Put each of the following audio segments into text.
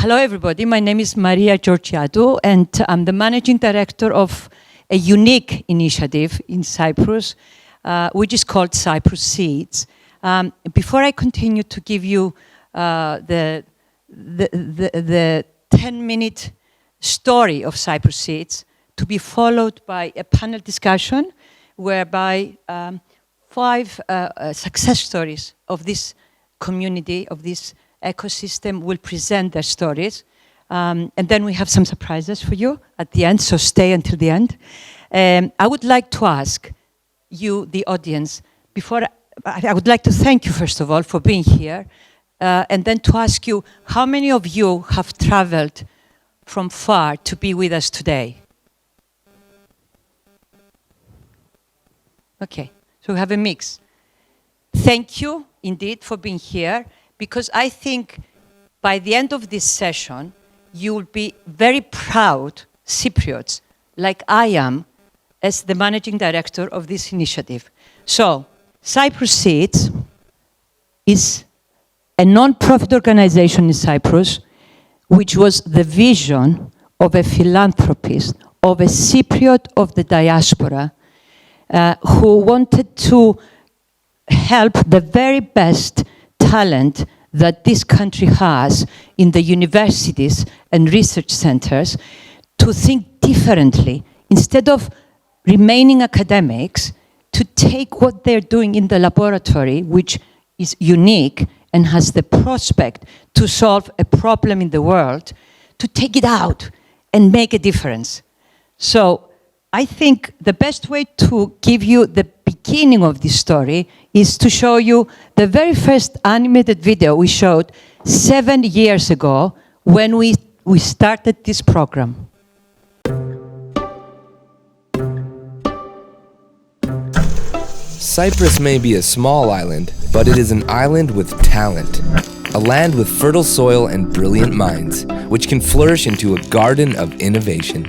Hello, everybody. My name is Maria Georgiadou, and I'm the managing director of a unique initiative in Cyprus, which is called Cyprus Seeds. Before I continue to give you the 10-minute story of Cyprus Seeds, to be followed by a panel discussion whereby 5 success stories of this community, of this ecosystem, will present their stories. And then we have some surprises for you at the end, so stay until the end. I would like to ask you, the audience, I would like to thank you, first of all, for being here, and then to ask you, how many of you have traveled from far to be with us today? Okay, so we have a mix. Thank you, indeed, for being here, because I think by the end of this session, you will be very proud Cypriots, like I am, as the managing director of this initiative. So, Cyprus Seeds is a non-profit organization in Cyprus, which was the vision of a philanthropist, of a Cypriot of the diaspora, who wanted to help the very best talent that this country has in the universities and research centers to think differently. Instead of remaining academics, to take what they're doing in the laboratory, which is unique and has the prospect to solve a problem in the world, to take it out and make a difference. So I think the best way to give you the beginning of this story is to show you the very first animated video we showed 7 years ago when we started this program. Cyprus may be a small island, but it is an island with talent. A land with fertile soil and brilliant minds, which can flourish into a garden of innovation.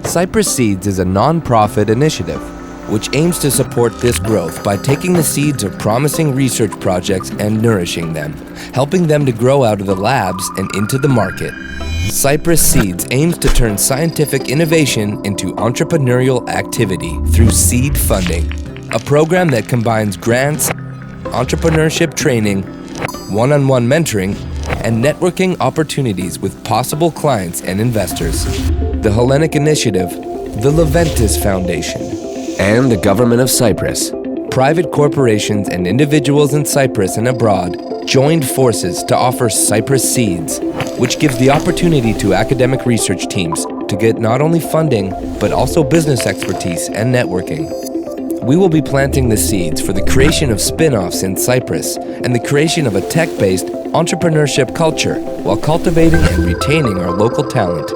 Cyprus Seeds is a non-profit initiative, which aims to support this growth by taking the seeds of promising research projects and nourishing them, helping them to grow out of the labs and into the market. Cyprus Seeds aims to turn scientific innovation into entrepreneurial activity through seed funding, a program that combines grants, entrepreneurship training, one-on-one mentoring, and networking opportunities with possible clients and investors. The Hellenic Initiative, the Leventis Foundation, and the Government of Cyprus. Private corporations and individuals in Cyprus and abroad joined forces to offer Cyprus Seeds, which gives the opportunity to academic research teams to get not only funding, but also business expertise and networking. We will be planting the seeds for the creation of spin-offs in Cyprus and the creation of a tech-based entrepreneurship culture while cultivating and retaining our local talent.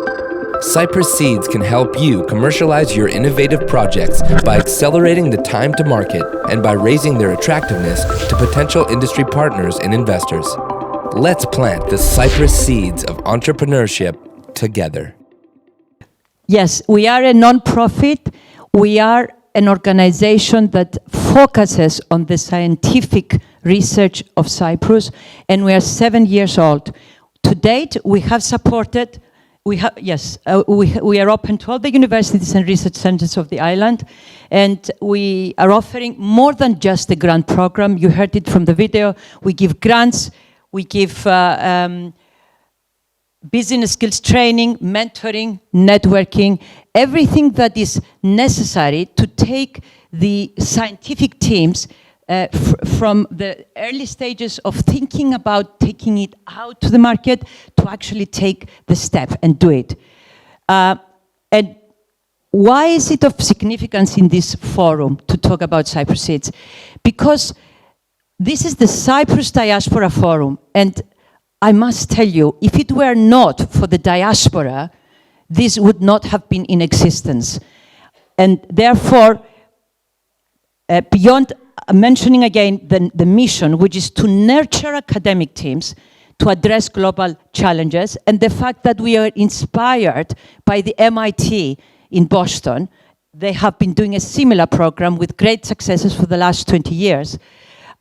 Cyprus Seeds can help you commercialize your innovative projects by accelerating the time to market and by raising their attractiveness to potential industry partners and investors. Let's plant the Cyprus Seeds of entrepreneurship together. Yes, we are a non-profit. We are an organization that focuses on the scientific research of Cyprus, and we are 7 years old. To date, we have supported, we are open to all the universities and research centers of the island, and we are offering more than just a grant program. You heard it from the video. We give grants, we give business skills training, mentoring, networking, everything that is necessary to take the scientific teams from the early stages of thinking about taking it out to the market to actually take the step and do it. And why is it of significance in this forum to talk about Cyprus Seeds? Because this is the Cyprus Diaspora Forum, and I must tell you, if it were not for the diaspora, this would not have been in existence. And therefore, beyond mentioning again the mission, which is to nurture academic teams to address global challenges, and the fact that we are inspired by the MIT in Boston, they have been doing a similar program with great successes for the last 20 years.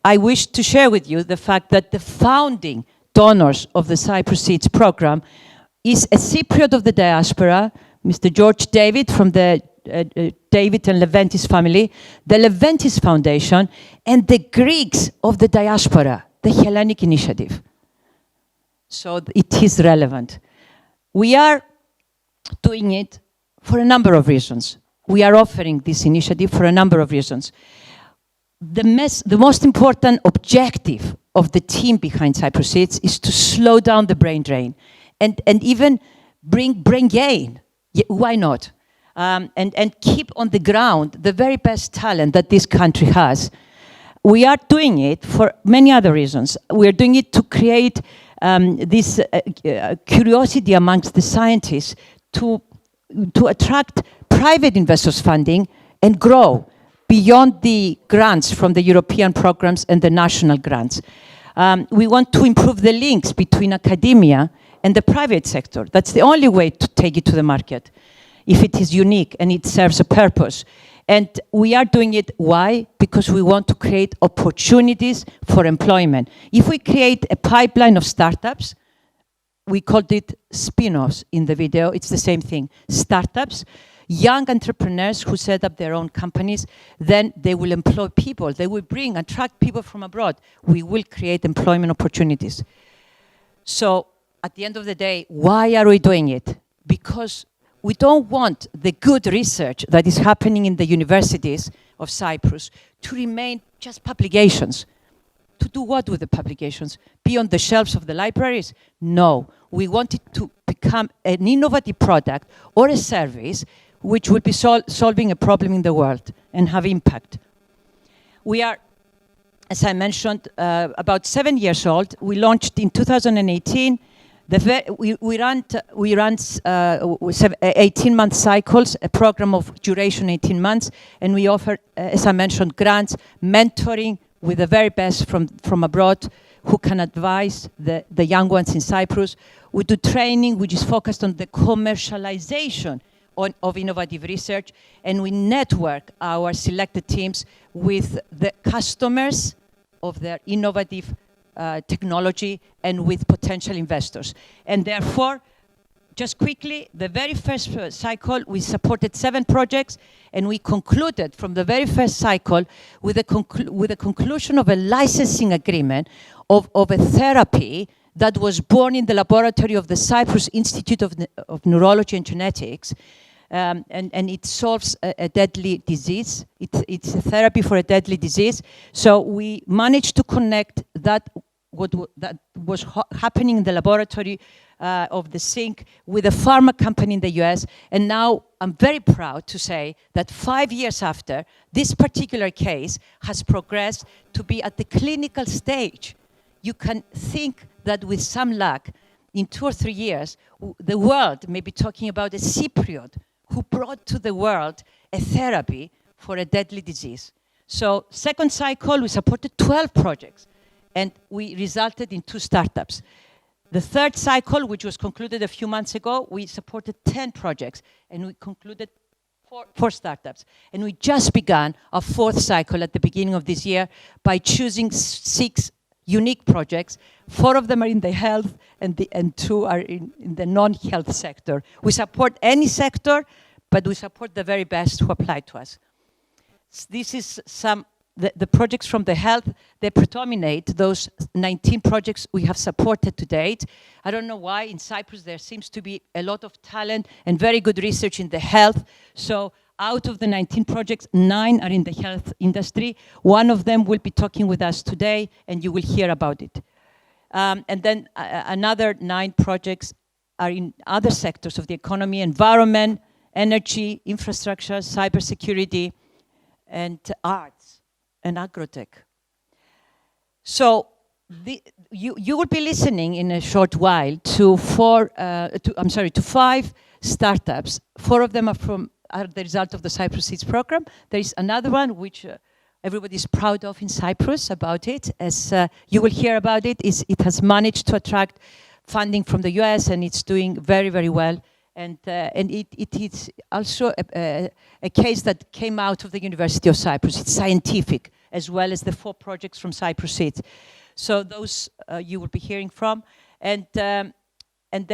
I wish to share with you the fact that the founding donors of the Cyprus Seeds program is a Cypriot of the diaspora, Mr. George David from the David and Leventis family, the Leventis Foundation, and the Greeks of the diaspora, the Hellenic Initiative. So it is relevant. We are doing it for a number of reasons. We are offering this initiative for a number of reasons. The most important objective of the team behind Cyprus Seeds is to slow down the brain drain and even bring brain gain. Yeah, why not? And keep on the ground the very best talent that this country has. We are doing it for many other reasons. We are doing it to create this curiosity amongst the scientists to attract private investors funding and grow beyond the grants from the European programs and the national grants. We want to improve the links between academia and the private sector. That's the only way to take it to the market, if it is unique and it serves a purpose. And we are doing it, why? Because we want to create opportunities for employment. If we create a pipeline of startups, we called it spin-offs in the video, it's the same thing. Startups, young entrepreneurs who set up their own companies, then they will employ people. They will attract people from abroad. We will create employment opportunities. So at the end of the day, why are we doing it? Because we don't want the good research that is happening in the universities of Cyprus to remain just publications. To do what with the publications? Be on the shelves of the libraries? No. We want it to become an innovative product or a service which will be solving a problem in the world and have impact. We are, as I mentioned, about 7 years old. We launched in 2018. We run 18-month cycles, a program of duration 18 months, and we offer, as I mentioned, grants, mentoring with the very best from abroad who can advise the young ones in Cyprus. We do training which is focused on the commercialization of innovative research, and we network our selected teams with the customers of their innovative technology and with potential investors. And therefore, just quickly, the very first cycle, we supported 7 projects, and we concluded from the very first cycle with the conclusion of a licensing agreement of a therapy that was born in the laboratory of the Cyprus Institute of Neurology and Genetics, and it solves a deadly disease. It's a therapy for a deadly disease. So we managed to connect that what was happening in the laboratory of the zinc with a pharma company in the US. And now I'm very proud to say that 5 years after, this particular case has progressed to be at the clinical stage. You can think that with some luck, in 2 or 3 years, the world may be talking about a Cypriot who brought to the world a therapy for a deadly disease. So second cycle, we supported 12 projects, and we resulted in 2 startups. The third cycle, which was concluded a few months ago, we supported 10 projects, and we concluded 4 startups. And we just began our 4th cycle at the beginning of this year by choosing 6 unique projects. 4 of them are in the health, and 2 are in the non-health sector. We support any sector, but we support the very best who apply to us. This is the projects from the health. They predominate those 19 projects we have supported to date. I don't know why in Cyprus there seems to be a lot of talent and very good research in the health. So out of the 19 projects, 9 are in the health industry. 1 of them will be talking with us today, and you will hear about it. And then another 9 projects are in other sectors of the economy: environment, energy, infrastructure, cybersecurity, and arts and agrotech. So you will be listening in a short while to 5 startups. 4 of them are the result of the Cyprus Seeds program. There is another one which everybody is proud of in Cyprus about it. As you will hear about it, it has managed to attract funding from the US, and it's doing very, very well. And it is also a case that came out of the University of Cyprus. It's scientific, as well as the 4 projects from Cyprus Seeds. So those you will be hearing from. And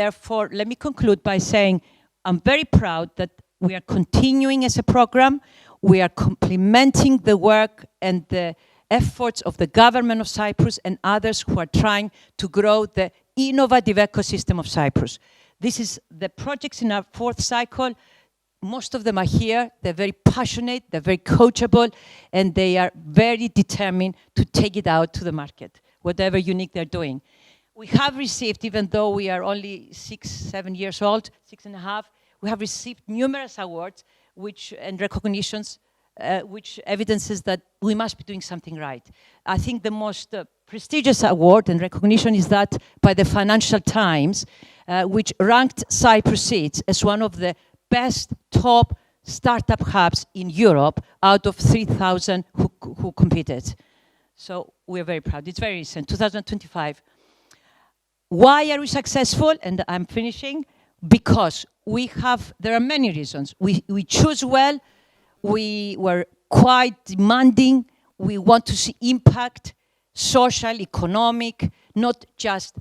therefore, let me conclude by saying I'm very proud that we are continuing as a program. We are complementing the work and the efforts of the government of Cyprus and others who are trying to grow the innovative ecosystem of Cyprus. This is the projects in our 4th cycle. Most of them are here. They're very passionate, they're very coachable, and they are very determined to take it out to the market, whatever unique they're doing. We have received, even though we are only 6, 7 years old, 6.5, we have received numerous awards and recognitions which evidences that we must be doing something right. I think the most prestigious award and recognition is that by the Financial Times, which ranked Cyprus Seeds as one of the best top startup hubs in Europe out of 3,000 who competed. So we're very proud. It's very recent, 2025. Why are we successful? And I'm finishing. Because there are many reasons. We choose well, we were quite demanding, we want to see impact, social, economic, not just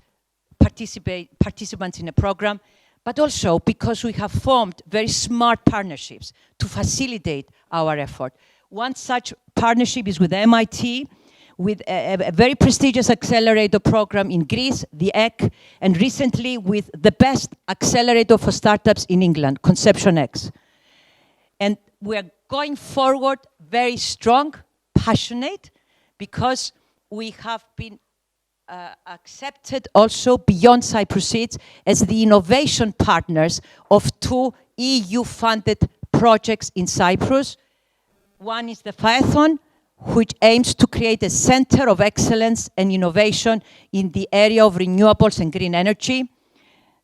participants in a program, but also because we have formed very smart partnerships to facilitate our effort. One such partnership is with MIT, with a very prestigious accelerator program in Greece, the EC, and recently with the best accelerator for startups in England, Conception X. And we are going forward very strong, passionate, because we have been accepted also beyond Cyprus Seeds as the innovation partners of 2 EU-funded projects in Cyprus. One is the Phaethon, which aims to create a center of excellence and innovation in the area of renewables and green energy.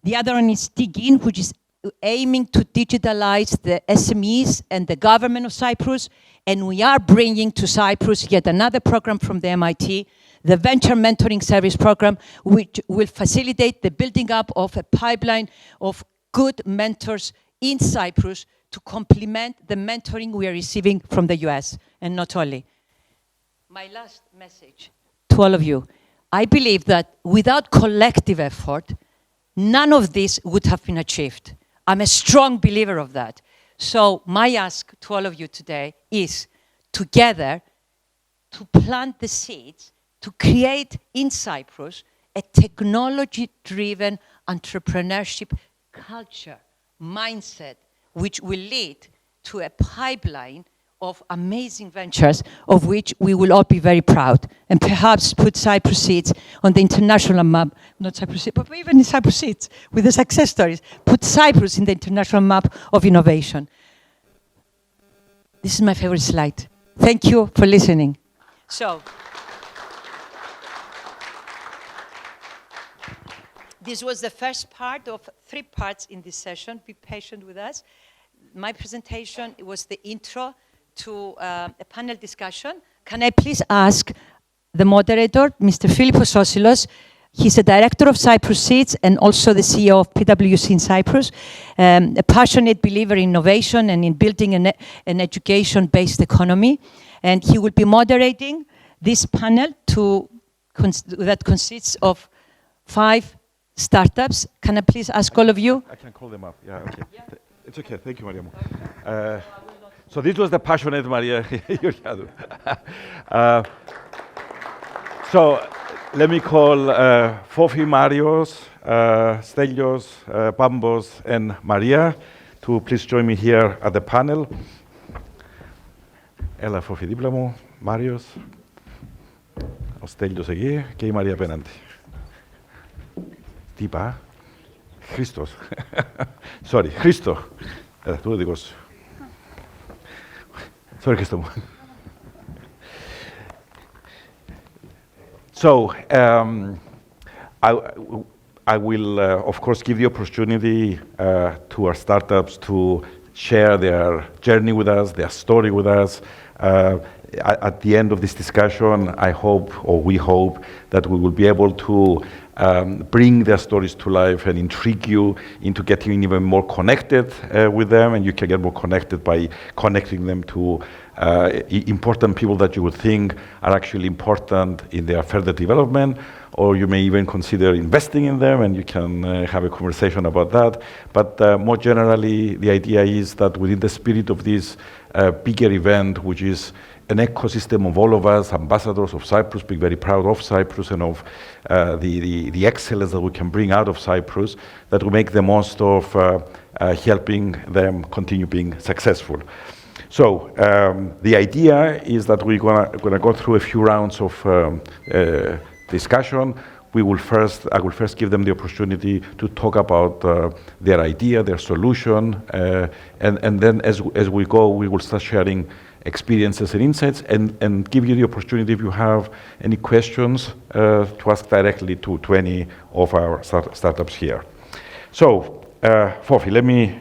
The other one is Digin, which is aiming to digitalize the SMEs and the government of Cyprus. And we are bringing to Cyprus yet another program from the MIT, the Venture Mentoring Service Program, which will facilitate the building up of a pipeline of good mentors in Cyprus to complement the mentoring we are receiving from the US, and not only. My last message to all of you. I believe that without collective effort, none of this would have been achieved. I'm a strong believer of that. So my ask to all of you today is together to plant the seeds to create in Cyprus a technology-driven entrepreneurship culture, mindset, which will lead to a pipeline of amazing ventures of which we will all be very proud, and perhaps put Cyprus Seeds on the international map, not Cyprus Seeds, but even in Cyprus Seeds, with the success stories, put Cyprus in the international map of innovation. This is my favorite slide. Thank you for listening. So, this was the first part of 3 parts in this session. Be patient with us. My presentation was the intro to a panel discussion. Can I please ask the moderator, Mr. Philippos Osilos? He's a director of Cyprus Seeds and also the CEO of PwC in Cyprus, a passionate believer in innovation and in building an education-based economy. And he will be moderating this panel that consists of 5 startups. Can I please ask all of you? I can call them up. Yeah, okay. Yeah. It's okay. Thank you, Maria. So this was the passionate Maria. So let me call Fofi, Marios, Stelios, Pambos, and Maria to please join me here at the panel. Έλα, Fofi, δίπλα μου. Μάριος, ο Στέλιος εκεί και η Μαρία απέναντι. Τι είπα? Χρήστος. Sorry, Χρήστο. Έλα, το δικό σου. Sorry, Χρήστο μου. So, I will, of course, give the opportunity to our startups to share their journey with us, their story with us. at the end of this discussion, I hope, or we hope, that we will be able to bring their stories to life and intrigue you into getting even more connected with them, and you can get more connected by connecting them to important people that you would think are actually important in their further development, or you may even consider investing in them, and you can have a conversation about that. But more generally, the idea is that within the spirit of this bigger event, which is an ecosystem of all of us, ambassadors of Cyprus, being very proud of Cyprus and of the excellence that we can bring out of Cyprus, that we make the most of helping them continue being successful. So the idea is that we're gonna go through a few rounds of discussion. I will first give them the opportunity to talk about their idea, their solution, and then as we go, we will start sharing experiences and insights, and give you the opportunity, if you have any questions, to ask directly to any of our startups here. So, Fofi, let me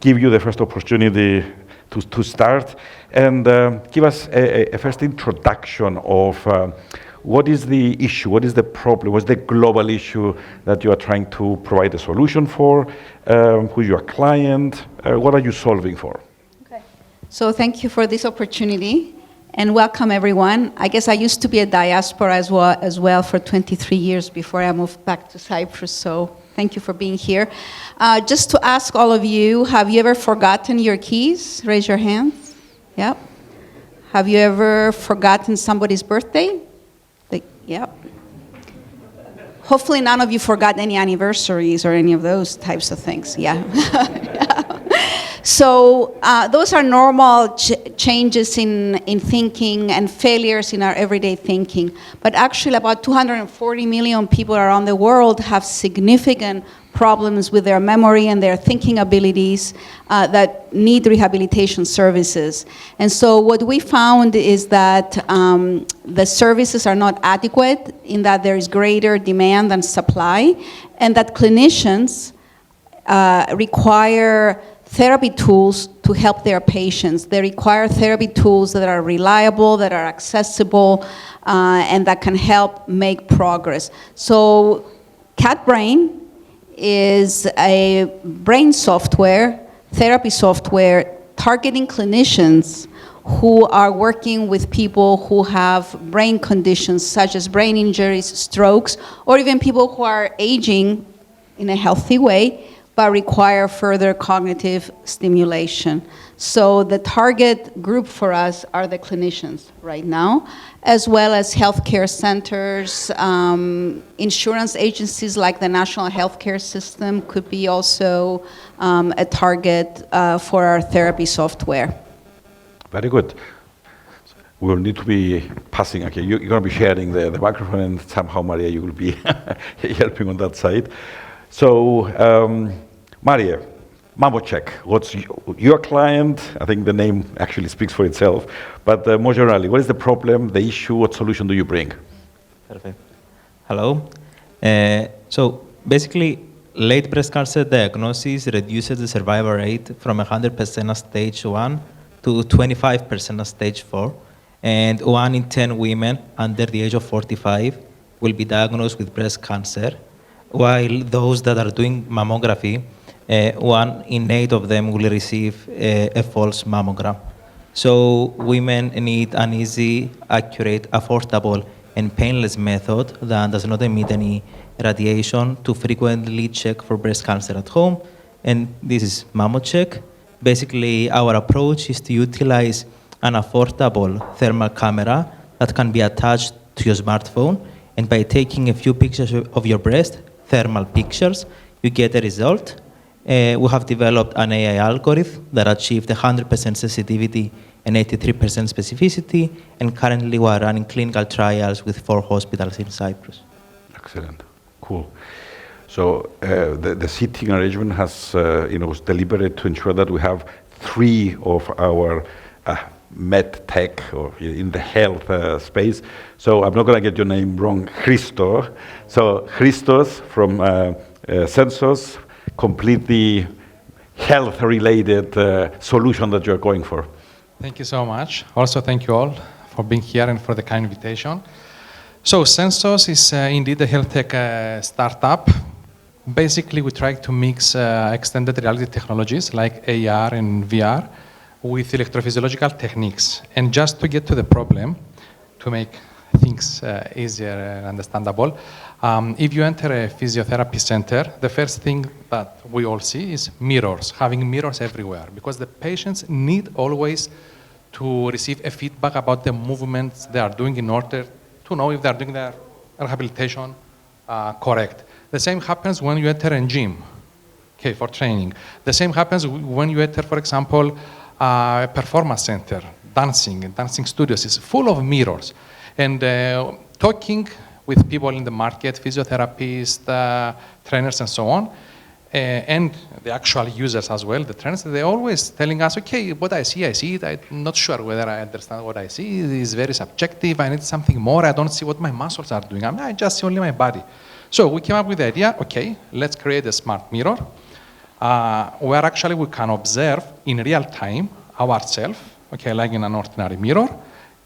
give you the first opportunity to start, and give us a first introduction of what is the issue, what is the problem, what's the global issue that you are trying to provide a solution for, who's your client, what are you solving for? Okay. So thank you for this opportunity, and welcome everyone. I guess I used to be a diaspora as well for 23 years before I moved back to Cyprus, so thank you for being here. Just to ask all of you, have you ever forgotten your keys? Raise your hands. Yep. Have you ever forgotten somebody's birthday? Yep. Hopefully none of you forgot any anniversaries or any of those types of things. Yeah. So those are normal changes in thinking and failures in our everyday thinking. But actually about 240 million people around the world have significant problems with their memory and their thinking abilities that need rehabilitation services. And so what we found is that the services are not adequate, in that there is greater demand than supply, and that clinicians require therapy tools to help their patients. They require therapy tools that are reliable, that are accessible, and that can help make progress. So CatBrain is a brain software, therapy software, targeting clinicians who are working with people who have brain conditions such as brain injuries, strokes, or even people who are aging in a healthy way but require further cognitive stimulation. So the target group for us are the clinicians right now, as well as healthcare centers, insurance agencies like the National Healthcare System could be also a target for our therapy software. Very good. We'll need to be passing, okay, you're going to be sharing the microphone, and somehow, Maria, you will be helping on that side. So, Maria, Mambo Check, what's your client? I think the name actually speaks for itself, but more generally, what is the problem, the issue, what solution do you bring? Perfect. Hello. So basically, late breast cancer diagnosis reduces the survival rate from 100% at stage 1 to 25% at stage 4, and 1 in 10 women under the age of 45 will be diagnosed with breast cancer, while those that are doing mammography, 1 in 8 of them will receive a false mammogram. So women need an easy, accurate, affordable, and painless method that does not emit any radiation to frequently check for breast cancer at home. And this is MammoCheck. Basically, our approach is to utilize an affordable thermal camera that can be attached to your smartphone. And by taking a few pictures of your breast, thermal pictures, you get a result. We have developed an AI algorithm that achieved 100% sensitivity and 83% specificity, and currently we are running clinical trials with 4 hospitals in Cyprus. Excellent, cool. So the seating arrangement has, was deliberate to ensure that we have 3 of our med tech, or in the health space. So I'm not going to get your name wrong, Christo. So Christos from Census, completely health-related solution that you're going for. Thank you so much. Also, thank you all for being here and for the kind invitation. So Sensos is indeed a health tech startup. Basically, we try to mix extended reality technologies like AR and VR with electrophysiological techniques. And just to get to the problem, to make things easier and understandable, if you enter a physiotherapy center, the first thing that we all see is mirrors, having mirrors everywhere, because the patients need always to receive a feedback about the movements they are doing in order to know if they are doing their rehabilitation correct. The same happens when you enter a gym, okay, for training. The same happens when you enter, for example, a performance center, dancing studios is full of mirrors. And talking with people in the market, physiotherapists, trainers, and so on, and the actual users as well, the trainers, they're always telling us, okay, what I see it. I'm not sure whether I understand what I see. It is very subjective. I need something more. I don't see what my muscles are doing. I just see only my body. So we came up with the idea, okay, let's create a smart mirror where actually we can observe in real time ourselves, okay, like in an ordinary mirror.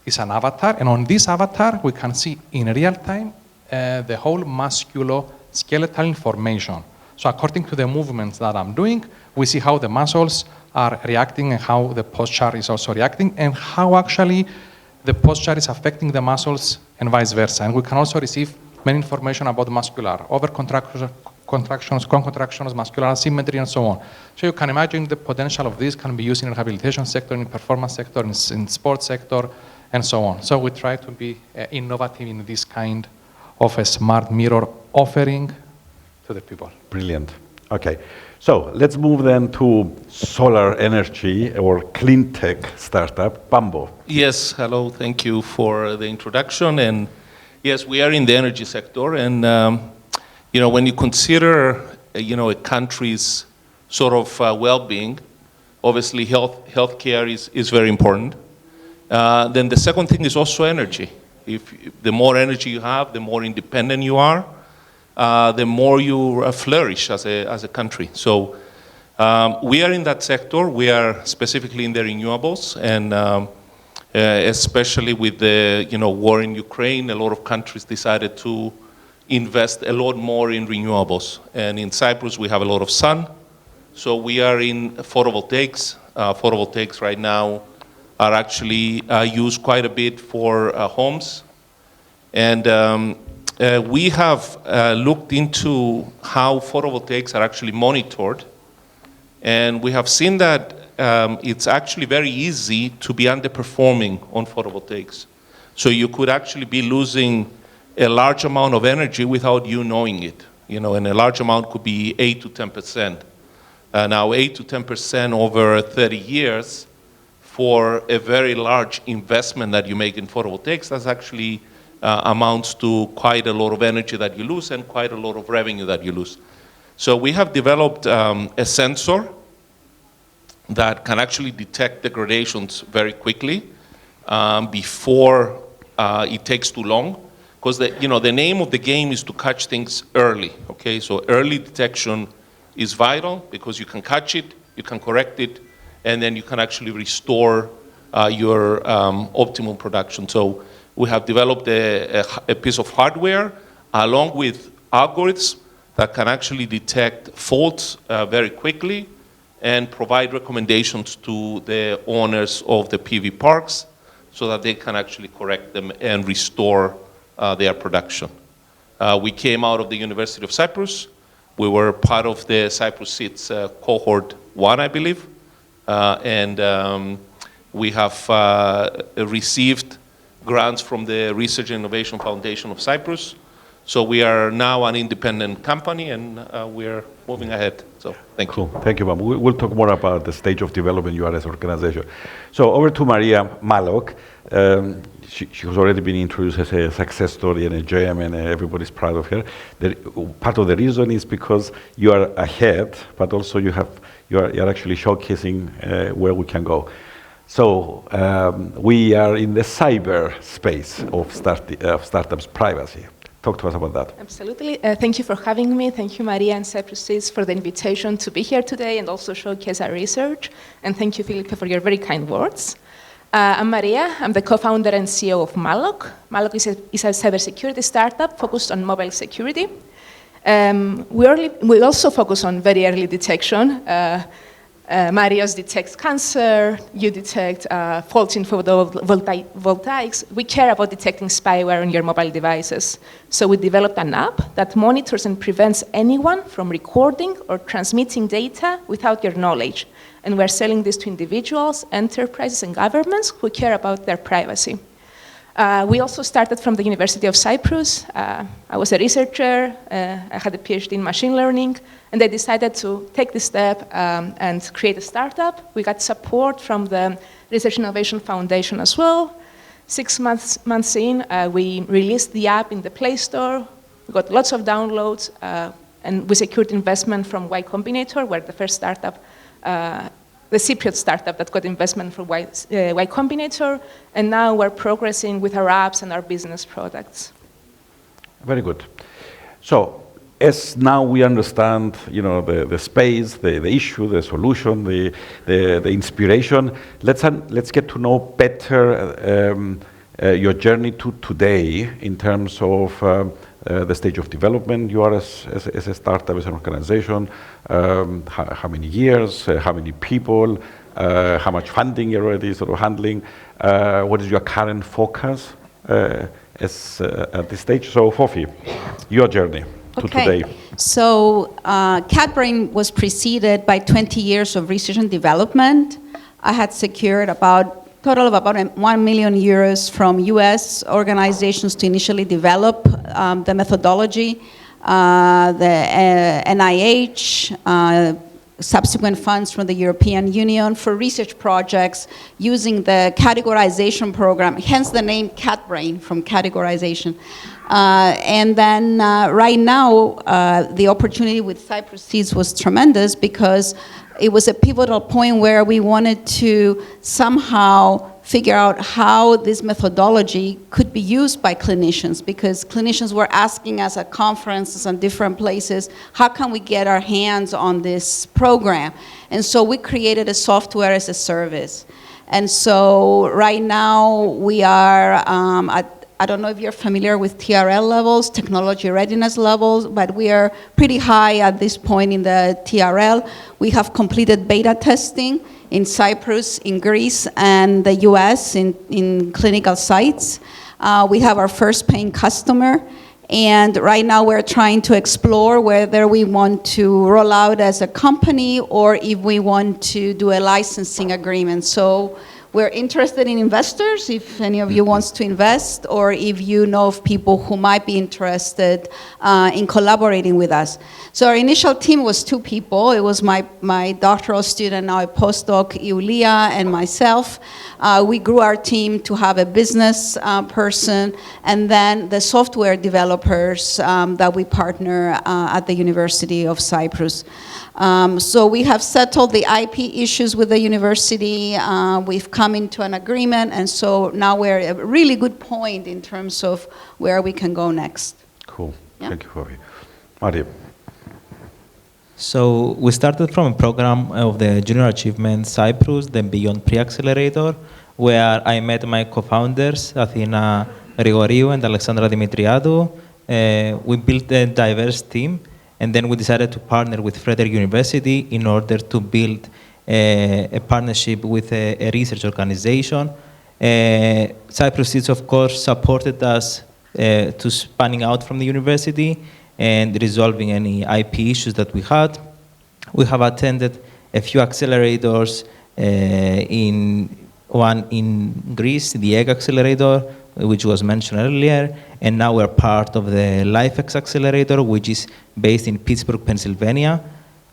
It's an avatar, and on this avatar, we can see in real time the whole musculoskeletal information. So according to the movements that I'm doing, we see how the muscles are reacting and how the posture is also reacting and how actually the posture is affecting the muscles and vice versa. And we can also receive many information about muscular overcontractions, contractions, muscular asymmetry, and so on. So you can imagine the potential of this can be used in the rehabilitation sector, in the performance sector, in sports sector, and so on. So we try to be innovative in this kind of a smart mirror offering to the people. Brilliant. Okay, so let's move then to solar energy or clean tech startup, Bambo. Yes, hello, thank you for the introduction. And yes, we are in the energy sector, and when you consider a country's sort of well-being, obviously healthcare is very important. Then the second thing is also energy. If the more energy you have, the more independent you are, the more you flourish as a country. So we are in that sector. We are specifically in the renewables, and especially with the war in Ukraine, a lot of countries decided to invest a lot more in renewables. And in Cyprus, we have a lot of sun, so we are in photovoltaics. Photovoltaics right now are actually used quite a bit for homes. And we have looked into how photovoltaics are actually monitored, and we have seen that it's actually very easy to be underperforming on photovoltaics. So you could actually be losing a large amount of energy without you knowing it. And a large amount could be 8 to 10%. Now 8 to 10% over 30 years for a very large investment that you make in photovoltaics, that's actually amounts to quite a lot of energy that you lose and quite a lot of revenue that you lose. So we have developed a sensor that can actually detect degradations very quickly before it takes too long. Because the name of the game is to catch things early, okay? So early detection is vital because you can catch it, you can correct it, and then you can actually restore your optimal production. So we have developed a piece of hardware along with algorithms that can actually detect faults very quickly and provide recommendations to the owners of the PV parks so that they can actually correct them and restore their production. We came out of the University of Cyprus. We were part of the Cyprus Seeds cohort 1, I believe. And we have received grants from the Research and Innovation Foundation of Cyprus. So we are now an independent company, and we're moving ahead. So thank you. Cool. Thank you, Bam. We'll talk more about the stage of development you are as an organization. So over to Maria Malok. She has already been introduced as a success story and a gem, and everybody's proud of her. Part of the reason is because you are ahead, but also you are actually showcasing where we can go. So we are in the cyber space of startups privacy. Talk to us about that. Absolutely. Thank you for having me. Thank you, Maria and Cyprus Seeds, for the invitation to be here today and also showcase our research. And thank you, Felipe, for your very kind words. I'm Maria. I'm the co-founder and CEO of Malloc. Malloc is a cybersecurity startup focused on mobile security. We also focus on very early detection. Marios detects cancer, you detect faults in photovoltaics. We care about detecting spyware on your mobile devices. So we developed an app that monitors and prevents anyone from recording or transmitting data without your knowledge. And we're selling this to individuals, enterprises, and governments who care about their privacy. We also started from the University of Cyprus. I was a researcher. I had a PhD in machine learning. And I decided to take this step and create a startup. We got support from the Research Innovation Foundation as well. 6 months in, we released the app in the Play Store. We got lots of downloads. And we secured investment from Y Combinator, where the first startup, the Cypriot startup that got investment from Y Combinator. And now we're progressing with our apps and our business products. Very good. So, as now we understand, the space, the issue, the solution, the inspiration, let's get to know better your journey to today in terms of the stage of development you are as a startup, as an organization, how many years, how many people, how much funding you're already sort of handling, what is your current focus at this stage. So, Fofi, your journey to today. So CatBrain was preceded by 20 years of research and development. I had secured total of about 1 million euros from US organizations to initially develop the methodology, the NIH, subsequent funds from the European Union for research projects using the categorization program, hence the name CatBrain, from categorization. And then right now, the opportunity with Cyprus Seeds was tremendous because it was a pivotal point where we wanted to somehow figure out how this methodology could be used by clinicians, because clinicians were asking us at conferences and different places, how can we get our hands on this program? And so we created a software as a service. And so right now we are I don't know if you're familiar with TRL levels, technology readiness levels, but we are pretty high at this point in the TRL. We have completed beta testing in Cyprus, in Greece, and the US in clinical sites. We have our first paying customer, and right now we're trying to explore whether we want to roll out as a company or if we want to do a licensing agreement. So we're interested in investors, if any of you wants to invest, or if you know of people who might be interested in collaborating with us. So our initial team was 2 people. It was my doctoral student, now a postdoc, Iulia, and myself. We grew our team to have a business person, and then the software developers that we partner at the University of Cyprus. So we have settled the IP issues with the university. We've come into an agreement, and so now we're at a really good point in terms of where we can go next. Cool. Yeah. Thank you, Fofi. Mario. So we started from a program of the Junior Achievement Cyprus, the Beyond Pre-Accelerator, where I met my co-founders, Athina Rigoriou and Alexandra Dimitriadou. We built a diverse team, and then we decided to partner with Frederick University in order to build a partnership with a research organization. Cyprus Seeds, of course, supported us to spanning out from the university and resolving any IP issues that we had. We have attended a few accelerators, one in Greece, the Egg Accelerator, which was mentioned earlier, and now we're part of the LifeX Accelerator, which is based in Pittsburgh, Pennsylvania.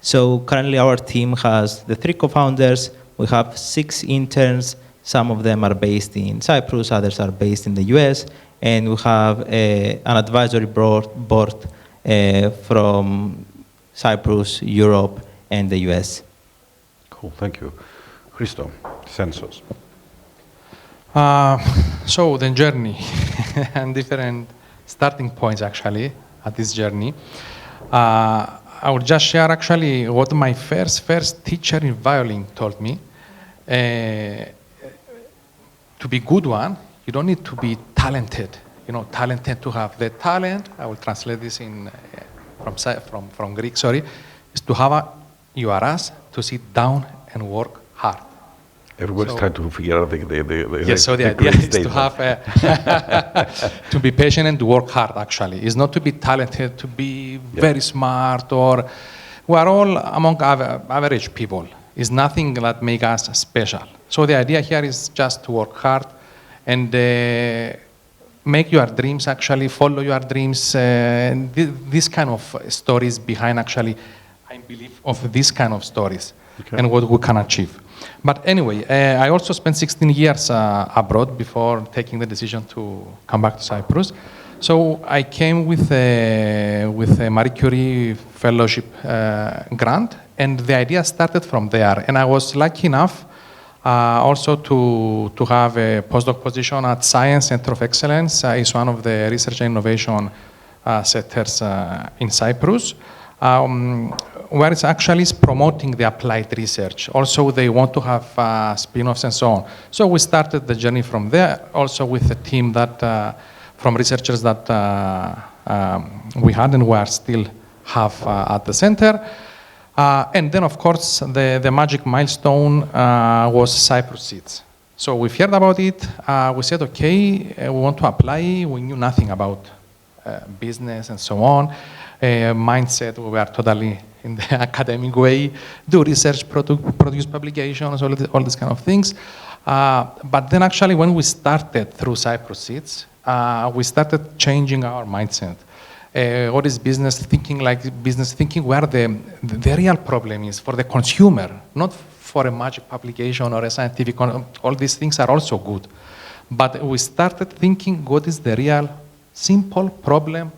So currently our team has the 3 co-founders. We have 6 interns. Some of them are based in Cyprus, others are based in the US, and we have an advisory board from Cyprus, Europe, and the US. Cool, thank you. Christo, Census. So the journey and different starting points actually at this journey. I will just share actually what my first teacher in violin told me. to be good one, you don't need to be talented. Talented to have the talent. I will translate this from Greek. Sorry, is to have your ass to sit down and work hard. Everybody's trying to figure out the yes. So the idea is to have to be patient and to work hard. Actually, it's not to be talented, to be very smart, or we are all among average people. It's nothing that makes us special. So the idea here is just to work hard and make your dreams, actually follow your dreams. This kind of stories behind, actually, I believe, of this kind of stories and what we can achieve. But anyway, I also spent 16 years abroad before taking the decision to come back to Cyprus. So I came with a Marie Curie fellowship grant, and the idea started from there. And I was lucky enough also to have a postdoc position at Science Center of Excellence. It's one of the research and innovation centers in Cyprus, where it's actually promoting the applied research. Also, they want to have spin-offs and so on. So we started the journey from there, also with a team that from researchers that we had and we are still have at the center. And then, of course, the magic milestone was Cyprus Seeds. So we've heard about it. We said, okay, we want to apply. We knew nothing about business and so on. Mindset, we were totally in the academic way, do research, produce publications, all these kind of things. But then actually when we started through Cyprus Seeds, we started changing our mindset. What is business thinking like business thinking, where the real problem is for the consumer, not for a magic publication or a scientific, all these things are also good. But we started thinking what is the real simple problem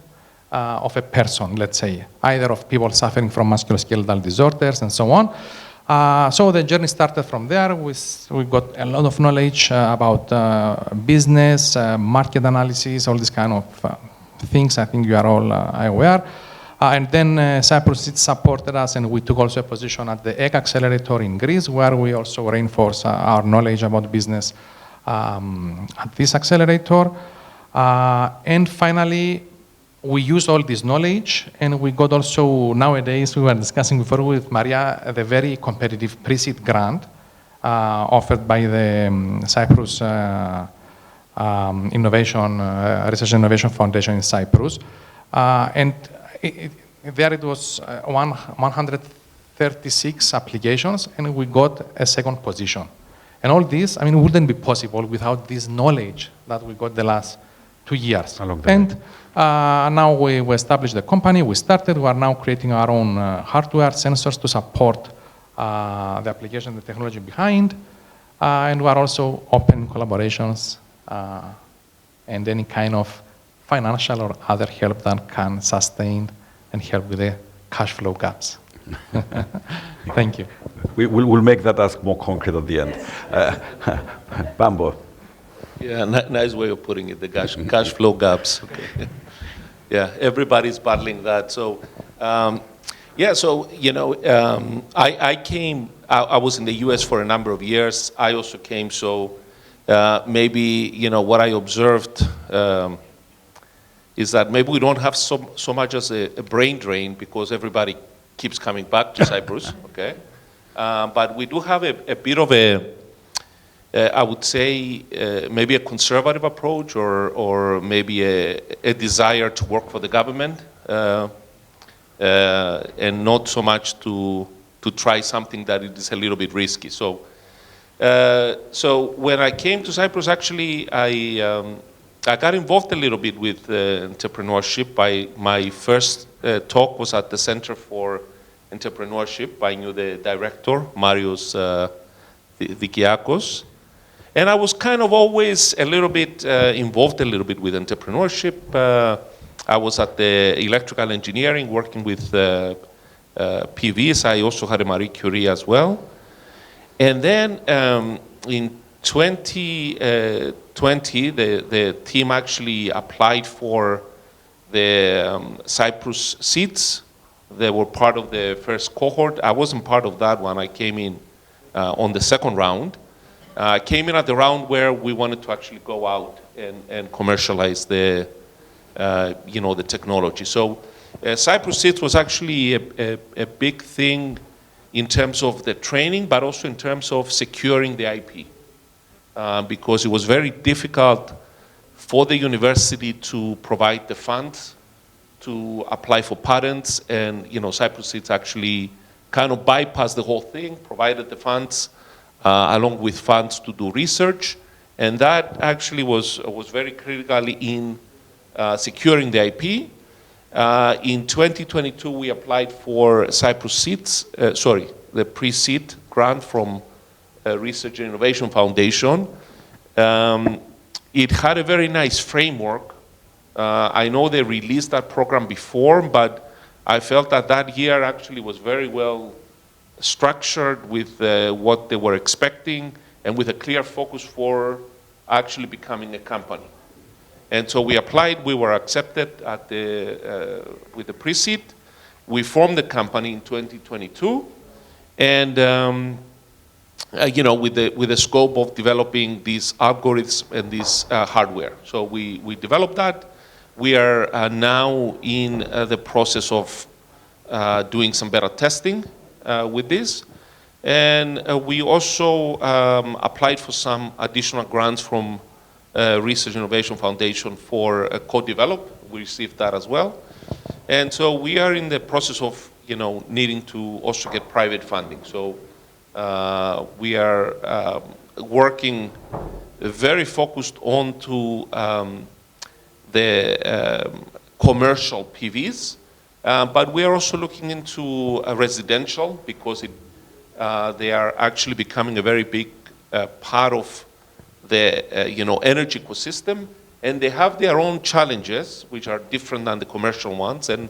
of a person, let's say, either of people suffering from musculoskeletal disorders and so on. So the journey started from there. We got a lot of knowledge about business, market analysis, all these kind of things. I think you are all aware. And then Cyprus Seeds supported us, and we took also a position at the Egg Accelerator in Greece, where we also reinforce our knowledge about business at this accelerator. And finally, we use all this knowledge, and we got also, nowadays, we were discussing before with Maria, the very competitive pre-seed grant offered by the Cyprus Innovation, Research and Innovation Foundation in Cyprus. And there it was 136 applications, and we got a second position. And all this, I mean, wouldn't be possible without this knowledge that we got the last 2 years. And now we established the company, we are now creating our own hardware, sensors to support the application, the technology behind, and we are also open collaborations and any kind of financial or other help that can sustain and help with the cash flow gaps. Thank you. We'll make that ask more concrete at the end. Bambo. Yeah, nice way of putting it, the cash flow gaps. Okay. Yeah, everybody's battling that. So, so, I came, I was in the US for a number of years. I also came, so maybe, what I observed is that maybe we don't have so much as a brain drain because everybody keeps coming back to Cyprus, okay? But we do have a bit of I would say maybe a conservative approach or maybe a desire to work for the government and not so much to try something that is a little bit risky. So when I came to Cyprus, actually, I got involved a little bit with entrepreneurship. My first talk was at the Center for Entrepreneurship. I knew the director, Marios Dikiakos. And I was kind of always a little bit involved a little bit with entrepreneurship. I was at the electrical engineering working with PVs. I also had a Marie Curie as well. And then in 2020, the team actually applied for the Cyprus Seeds. They were part of the first cohort. I wasn't part of that one. I came in on the second round. came in at the round where we wanted to actually go out and commercialize the the technology. So Cyprus Seeds was actually a big thing in terms of the training, but also in terms of securing the IP, because it was very difficult for the university to provide the funds to apply for patents, and Cyprus Seeds actually kind of bypassed the whole thing, provided the funds along with funds to do research, and that actually was very critical in securing the IP. In 2022, we applied for Cyprus Seeds, the pre-seed grant from Research and Innovation Foundation. It had a very nice framework. I know they released that program before, but I felt that year actually was very well structured with what they were expecting and with a clear focus for actually becoming a company. And so we applied, we were accepted with the pre-seed. We formed the company in 2022, and with the scope of developing these algorithms and this hardware. So we developed that. We are now in the process of doing some beta testing with this. And we also applied for some additional grants from Research and Innovation Foundation for co-develop. We received that as well. And so we are in the process of needing to also get private funding. So we are working very focused on to the commercial PVs, but we are also looking into residential, because they are actually becoming a very big part of the energy ecosystem, and they have their own challenges which are different than the commercial ones, and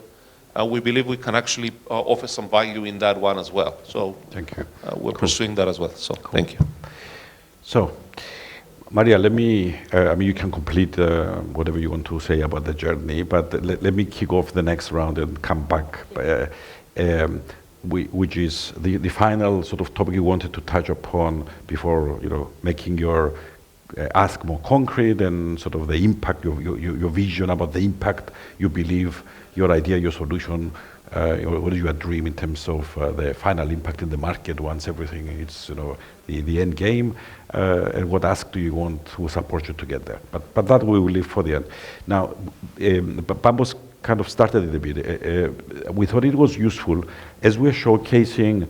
we believe we can actually offer some value in that one as well. So thank you. We're pursuing that as well. So thank you. So, Maria, let me, you can complete whatever you want to say about the journey, but let me kick off the next round and come back, which is the final sort of topic you wanted to touch upon before, making your ask more concrete, and sort of the impact, your vision about the impact you believe your idea, your solution, what is your dream in terms of the final impact in the market once everything is, the end game, and what ask do you want to support you to get there. But that we will leave for the end. Now, Bambos kind of started it a bit. We thought it was useful as we're showcasing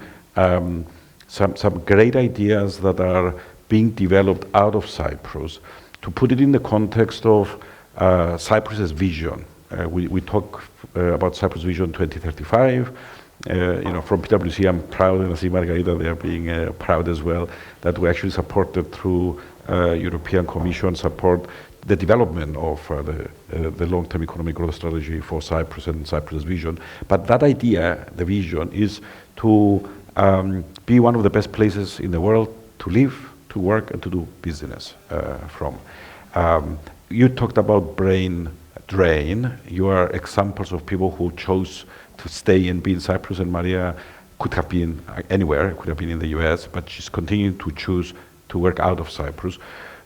some great ideas that are being developed out of Cyprus, to put it in the context of Cyprus's vision. We talk about Cyprus Vision 2035. From PwC, I'm proud, and I see Margarita there being proud as well, that we actually supported through European Commission support the development of the long-term economic growth strategy for Cyprus and Cyprus vision. But that idea, the vision, is to be one of the best places in the world to live, to work, and to do business from. You talked about brain drain. You are examples of people who chose to stay and be in Cyprus, and Maria could have been anywhere, could have been in the US, but she's continuing to choose to work out of Cyprus.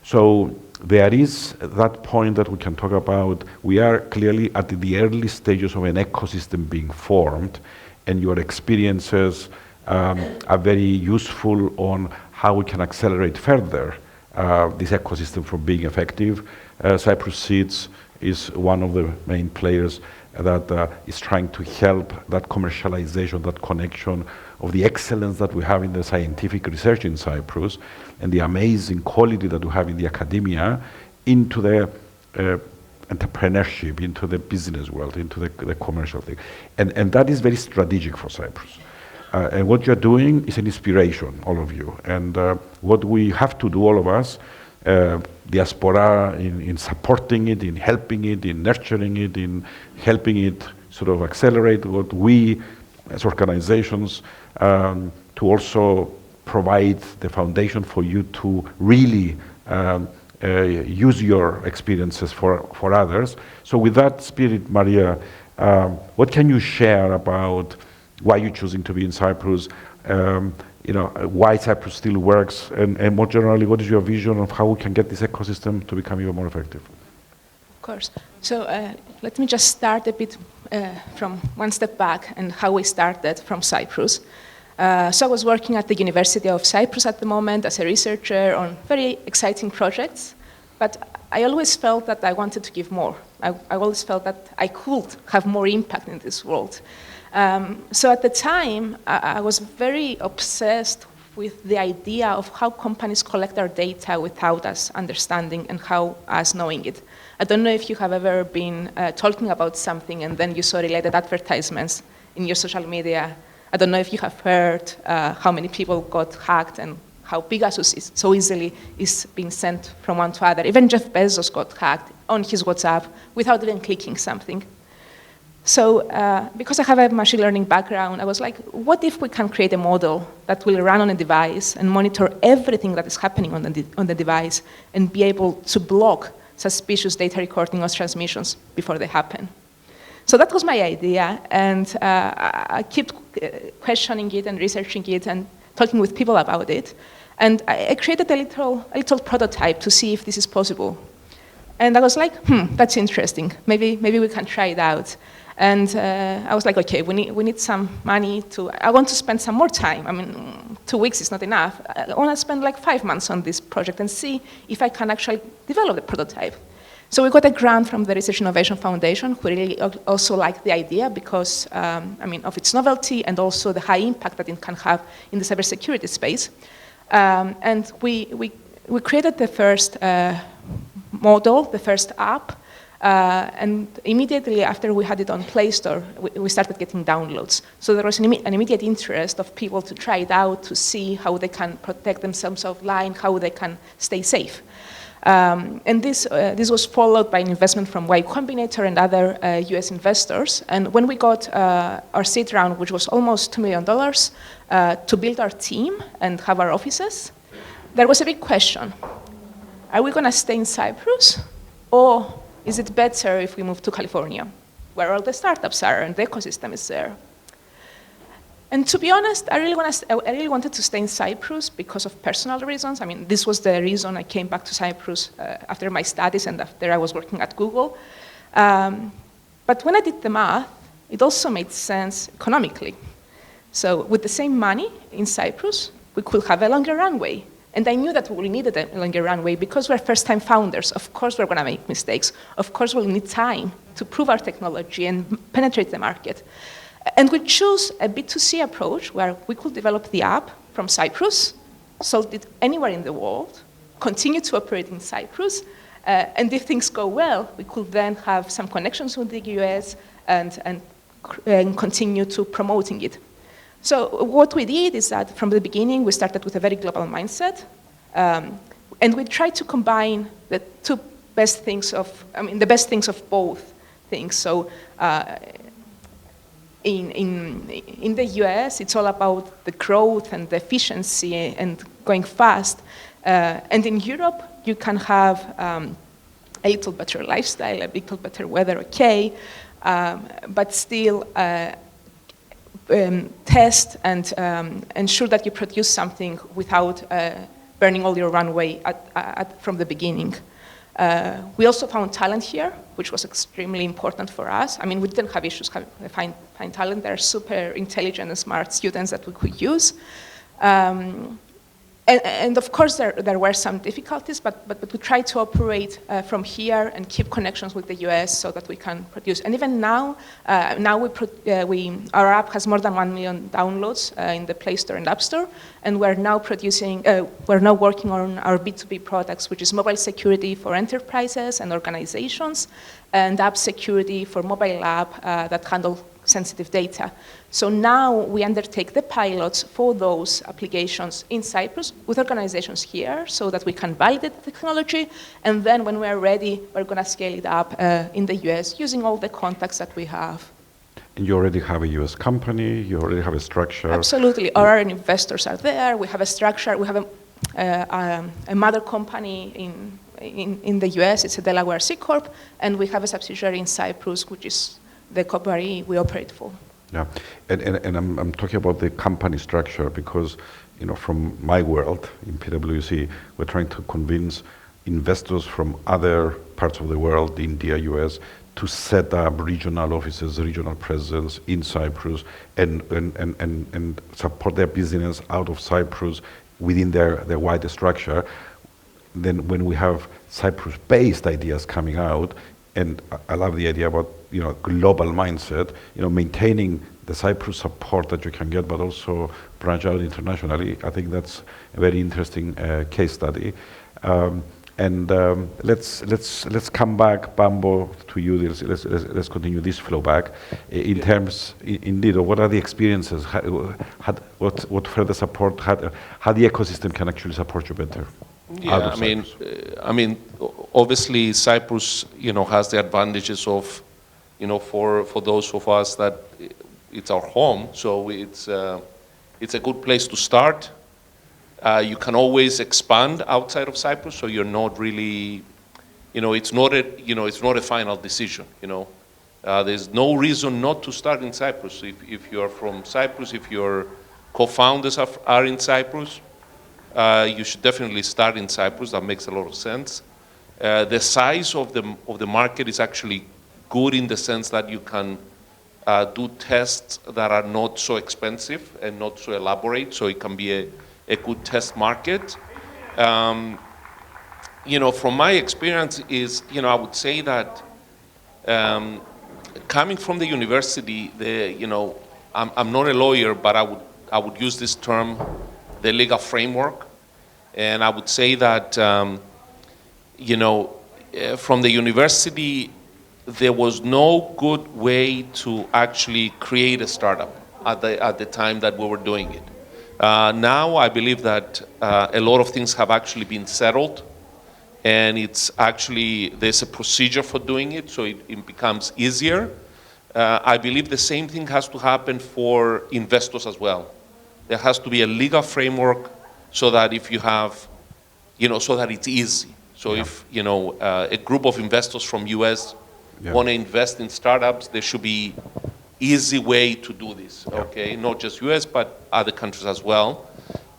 So there is that point that we can talk about. We are clearly at the early stages of an ecosystem being formed, and your experiences are very useful on how we can accelerate further this ecosystem from being effective. Cyprus Seeds is one of the main players that is trying to help that commercialization, that connection of the excellence that we have in the scientific research in Cyprus and the amazing quality that we have in the academia into the entrepreneurship, into the business world, into the commercial thing. And that is very strategic for Cyprus. And what you're doing is an inspiration, all of you. And what we have to do, all of us, diaspora, in supporting it, in helping it, in nurturing it, in helping it sort of accelerate what we as organizations to also provide the foundation for you to really use your experiences for others. So with that spirit, Maria, what can you share about why you're choosing to be in Cyprus? why Cyprus still works, and more generally, what is your vision of how we can get this ecosystem to become even more effective? Of course. So let me just start a bit from one step back and how we started from Cyprus. So I was working at the University of Cyprus at the moment as a researcher on very exciting projects, but I always felt that I wanted to give more. I always felt that I could have more impact in this world. So at the time, I was very obsessed with the idea of how companies collect our data without us understanding and how us knowing it. I don't know if you have ever been talking about something and then you saw related advertisements in your social media. I don't know if you have heard how many people got hacked and how Pegasus is so easily is being sent from one to other. Even Jeff Bezos got hacked on his WhatsApp without even clicking something. So because I have a machine learning background, I was like, what if we can create a model that will run on a device and monitor everything that is happening on the device and be able to block suspicious data recording or transmissions before they happen? So that was my idea, and I kept questioning it and researching it and talking with people about it. And I created a little prototype to see if this is possible. And I was like, that's interesting. Maybe we can try it out. And I was like, okay, we need some money I want to spend some more time. I mean, 2 weeks is not enough. I want to spend like 5 months on this project and see if I can actually develop the prototype. So we got a grant from the Research Innovation Foundation, who really also liked the idea because, of its novelty and also the high impact that it can have in the cybersecurity space. And we created the first model, the first app, and immediately after we had it on Play Store, we started getting downloads. So there was an immediate interest of people to try it out, to see how they can protect themselves offline, how they can stay safe. And this was followed by an investment from Y Combinator and other US investors. And when we got our seed round, which was almost $2 million, to build our team and have our offices, there was a big question. Are we going to stay in Cyprus, or is it better if we move to California, where all the startups are and the ecosystem is there? And to be honest, I really wanted to stay in Cyprus because of personal reasons. I mean, this was the reason I came back to Cyprus after my studies and after I was working at Google. But when I did the math, it also made sense economically. So with the same money in Cyprus, we could have a longer runway. And I knew that we needed a longer runway because we're first-time founders. Of course, we're going to make mistakes. Of course, we'll need time to prove our technology and penetrate the market. And we chose a B2C approach where we could develop the app from Cyprus, sold it anywhere in the world, continue to operate in Cyprus, and if things go well, we could then have some connections with the US and continue to promoting it. So what we did is that from the beginning, we started with a very global mindset, and we tried to combine the best things of both things. So in the US, it's all about the growth and the efficiency and going fast. And in Europe, you can have a little better lifestyle, a little better weather, okay, but still test and ensure that you produce something without burning all your runway from the beginning. We also found talent here, which was extremely important for us. I mean, we didn't have issues find talent. They're super intelligent and smart students that we could use. And of course, there were some difficulties, but we try to operate from here and keep connections with the US so that we can produce. And even now our app has more than 1 million downloads in the Play Store and App Store, and we're now working on our B2B products, which is mobile security for enterprises and organizations, and app security for mobile app that handle sensitive data. So now we undertake the pilots for those applications in Cyprus with organizations here so that we can validate the technology, and then when we're ready, we're going to scale it up in the US using all the contacts that we have. And you already have a US company, you already have a structure. Absolutely, our investors are there, we have a structure, we have a mother company in the US, it's a Delaware C Corp, and we have a subsidiary in Cyprus, which is the company we operate for. Yeah, and I'm talking about the company structure because, from my world in PwC, we're trying to convince investors from other parts of the world, India, US, to set up regional offices, regional presence in Cyprus, and support their business out of Cyprus within their wider structure. Then when we have Cyprus-based ideas coming out, and I love the idea about global mindset, maintaining the Cyprus support that you can get, but also branch out internationally. I think that's a very interesting case study. Let's come back, Bambo, to you. Let's continue this flow back. In terms, indeed, of what are the experiences? What further support? How the ecosystem can actually support you better? Yeah, I mean, obviously Cyprus, has the advantages of, for those of us that it's our home, so it's a good place to start. You can always expand outside of Cyprus, so you're not really, it's not a final decision. There's no reason not to start in Cyprus. If you're from Cyprus, if your co-founders are in Cyprus, you should definitely start in Cyprus. That makes a lot of sense. The size of the market is actually good in the sense that you can do tests that are not so expensive and not so elaborate, so it can be a good test market. From my experience is, I would say that coming from the university, I'm not a lawyer, but I would use this term, the legal framework, and I would say that from the university there was no good way to actually create a startup at the time that we were doing it. Now I believe that a lot of things have actually been settled, and there's a procedure for doing it, so it becomes easier. I believe the same thing has to happen for investors as well. There has to be a legal framework so that if you have, so that it's easy. So if, a group of investors from US want to invest in startups, there should be easy way to do this, okay? Not just US, but other countries as well.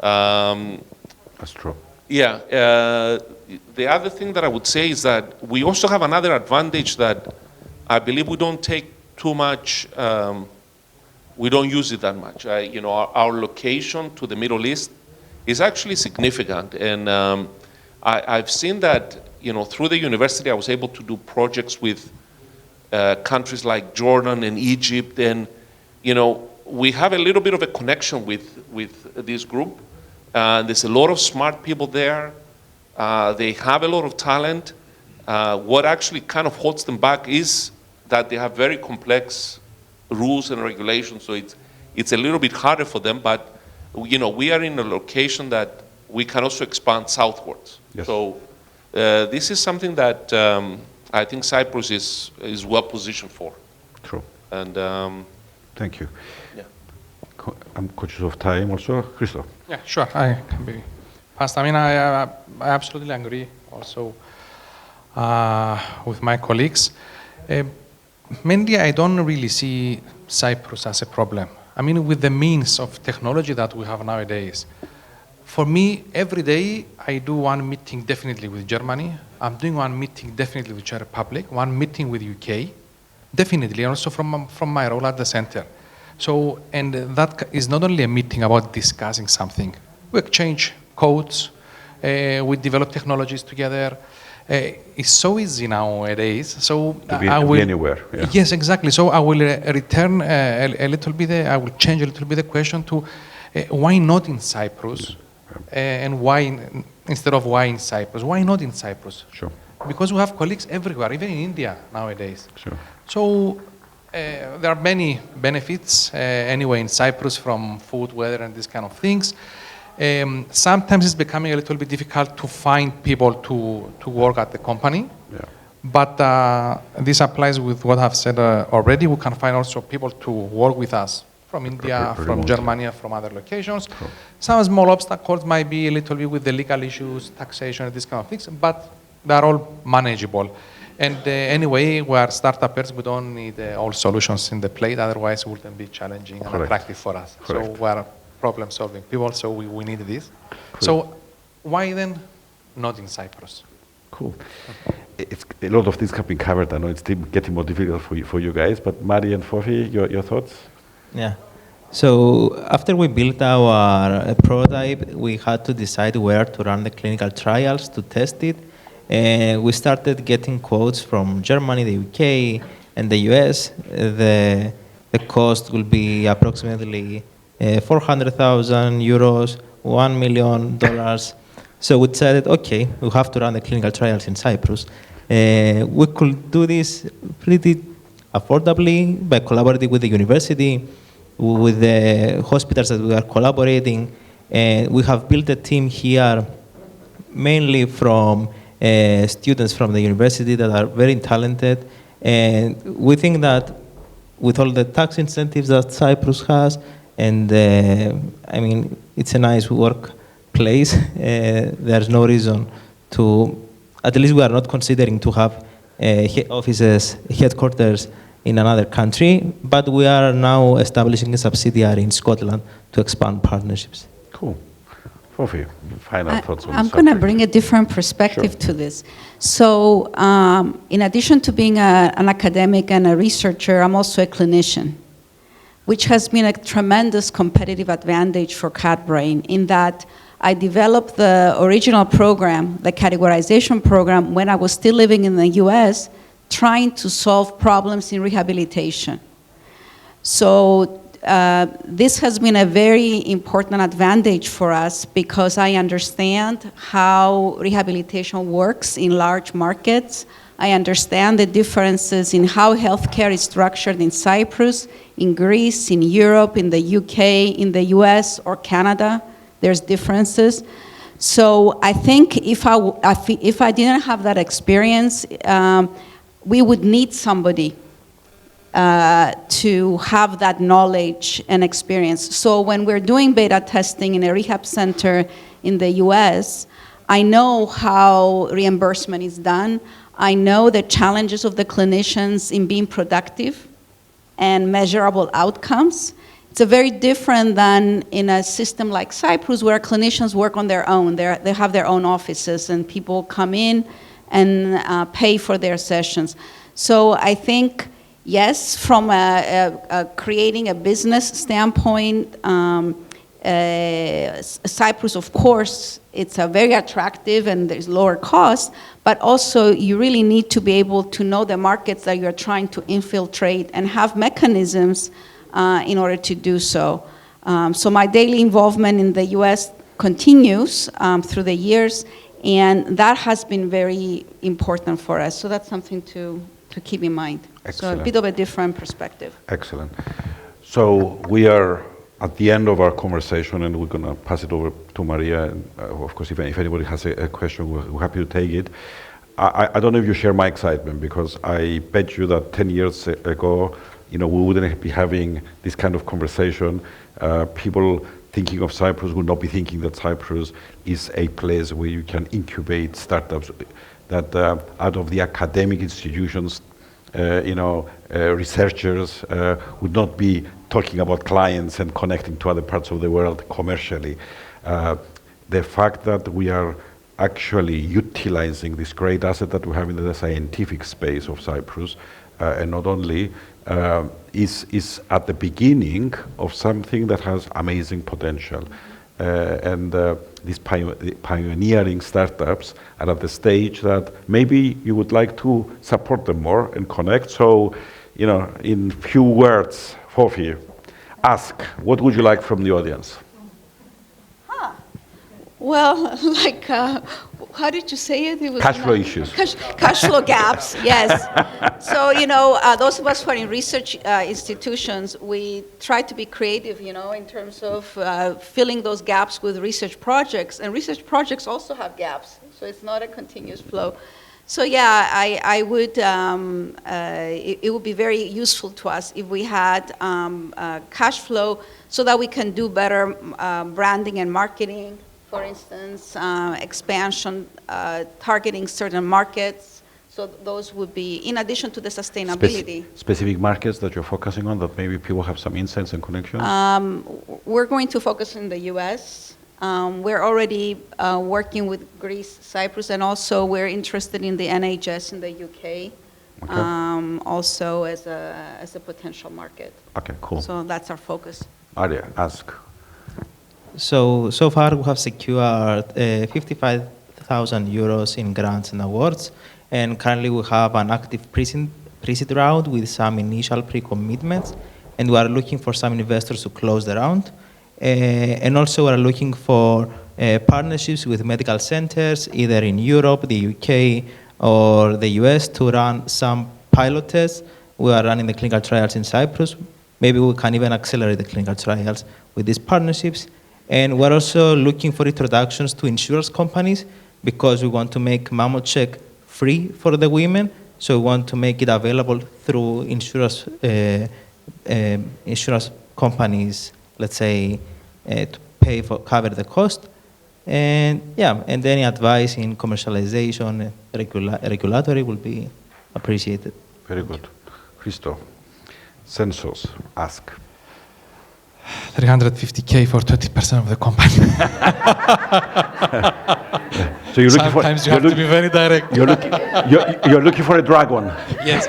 That's true. Yeah. The other thing that I would say is that we also have another advantage that I believe we don't take too much, we don't use it that much. Our location to the Middle East is actually significant. And I've seen that, through the university, I was able to do projects with countries like Jordan and Egypt. And, we have a little bit of a connection with this group. There's a lot of smart people there. They have a lot of talent. What actually kind of holds them back is that they have very complex rules and regulations, so it's a little bit harder for them, but we are in a location that we can also expand southwards. Yes. So this is something that I think Cyprus is well positioned for. True. And thank you. Yeah. I'm conscious of time also. Christo. Yeah, sure. I can be fast. I mean, I absolutely agree also with my colleagues. Mainly, I don't really see Cyprus as a problem. I mean, with the means of technology that we have nowadays, for me, every day I do one meeting definitely with Germany. I'm doing one meeting definitely with Czech Republic, one meeting with UK, definitely, and also from my role at the center. So, and that is not only a meeting about discussing something. We exchange codes, we develop technologies together. It's so easy nowadays. So I will be anywhere. Yeah. Yes, exactly. So I will return a little bit. I will change a little bit the question to why not in Cyprus, and why instead of why in Cyprus? Why not in Cyprus? Sure. Because we have colleagues everywhere, even in India nowadays. Sure. So there are many benefits anyway in Cyprus from food, weather, and these kind of things. Sometimes it's becoming a little bit difficult to find people to work at the company. Yeah. But this applies with what I've said already. We can find also people to work with us from India, from Germany, from other locations. Cool. Some small obstacles might be a little bit with the legal issues, taxation, and these kind of things, but they're all manageable. And anyway, we are startups, we don't need all solutions in the plate, otherwise it wouldn't be challenging and attractive for us. Correct. So we are problem-solving people, so we need this. So why then not in Cyprus? Cool. It's, a lot of things have been covered. I know it's getting more difficult for you guys, but Mari and Fofi, your thoughts? Yeah. So after we built our prototype, we had to decide where to run the clinical trials to test it. We started getting quotes from Germany, the UK, and the US. The cost will be approximately 400,000 euros, $1 million. So we decided, okay, we have to run the clinical trials in Cyprus. We could do this pretty affordably by collaborating with the university, with the hospitals that we are collaborating. And we have built a team here mainly from students from the university that are very talented. And we think that with all the tax incentives that Cyprus has, and I mean, it's a nice workplace, there's no reason to, at least we are not considering to have offices, headquarters in another country, but we are now establishing a subsidiary in Scotland to expand partnerships. Cool. Fofi, final thoughts on I'm the going to subject. bring a different perspective Sure. to this. So in addition to being an academic and a researcher, I'm also a clinician, which has been a tremendous competitive advantage for CatBrain in that I developed the original program, the categorization program, when I was still living in the US, trying to solve problems in rehabilitation. So this has been a very important advantage for us because I understand how rehabilitation works in large markets. I understand the differences in how healthcare is structured in Cyprus, in Greece, in Europe, in the UK, in the US, or Canada. There's differences. So I think if I didn't have that experience, we would need somebody to have that knowledge and experience. So when we're doing beta testing in a rehab center in the US, I know how reimbursement is done. I know the challenges of the clinicians in being productive and measurable outcomes. It's a very different than in a system like Cyprus where clinicians work on their own. They have their own offices and people come in and pay for their sessions. So I think, yes, from creating a business standpoint, Cyprus, of course, it's a very attractive and there's lower cost, but also you really need to be able to know the markets that you're trying to infiltrate and have mechanisms in order to do so. So my daily involvement in the US continues through the years, and that has been very important for us. So that's something to keep in mind. Excellent. So a bit of a different perspective. Excellent. So we are at the end of our conversation, and we're going to pass it over to Maria. And, of course, if anybody has a question, we're happy to take it. I don't know if you share my excitement, because I bet you that 10 years ago, we wouldn't be having this kind of conversation. People thinking of Cyprus would not be thinking that Cyprus is a place where you can incubate startups, that out of the academic institutions, researchers would not be talking about clients and connecting to other parts of the world commercially. The fact that we are actually utilizing this great asset that we have in the scientific space of Cyprus, and not only, is at the beginning of something that has amazing potential. And these pioneering startups are at the stage that maybe you would like to support them more and connect. So, in few words, Fofi, ask, what would you like from the audience? Well, like, how did you say it? It was Cash flow issues. Cash flow gaps, yes. So, those of us who are in research institutions, we try to be creative, in terms of filling those gaps with research projects. And research projects also have gaps, so it's not a continuous flow. So yeah, I would, it would be very useful to us if we had cash flow so that we can do better branding and marketing. For instance, expansion, targeting certain markets. So those would be, in addition to the sustainability. Specific markets that you're focusing on that maybe people have some insights and connections? We're going to focus in the US. We're already working with Greece, Cyprus, and also we're interested in the NHS in the UK, Okay. also as a potential market. Okay, cool. So that's our focus. Arya, ask. So far we have secured 55,000 euros in grants and awards, and currently we have an active pre-seed round with some initial pre-commitments, and we are looking for some investors to close the round. And also we are looking for partnerships with medical centers, either in Europe, the UK, or the US, to run some pilot tests. We are running the clinical trials in Cyprus. Maybe we can even accelerate the clinical trials with these partnerships. And we're also looking for introductions to insurance companies, because we want to make Mammo Check free for the women. So we want to make it available through insurance companies, let's say, to cover the cost. And yeah, and any advice in commercialization, regulatory will be appreciated. Very good. Christo, Census, ask. 350K for 20% of the company. So you're looking Sometimes you have to be very direct. You're looking for a dragon. Yes.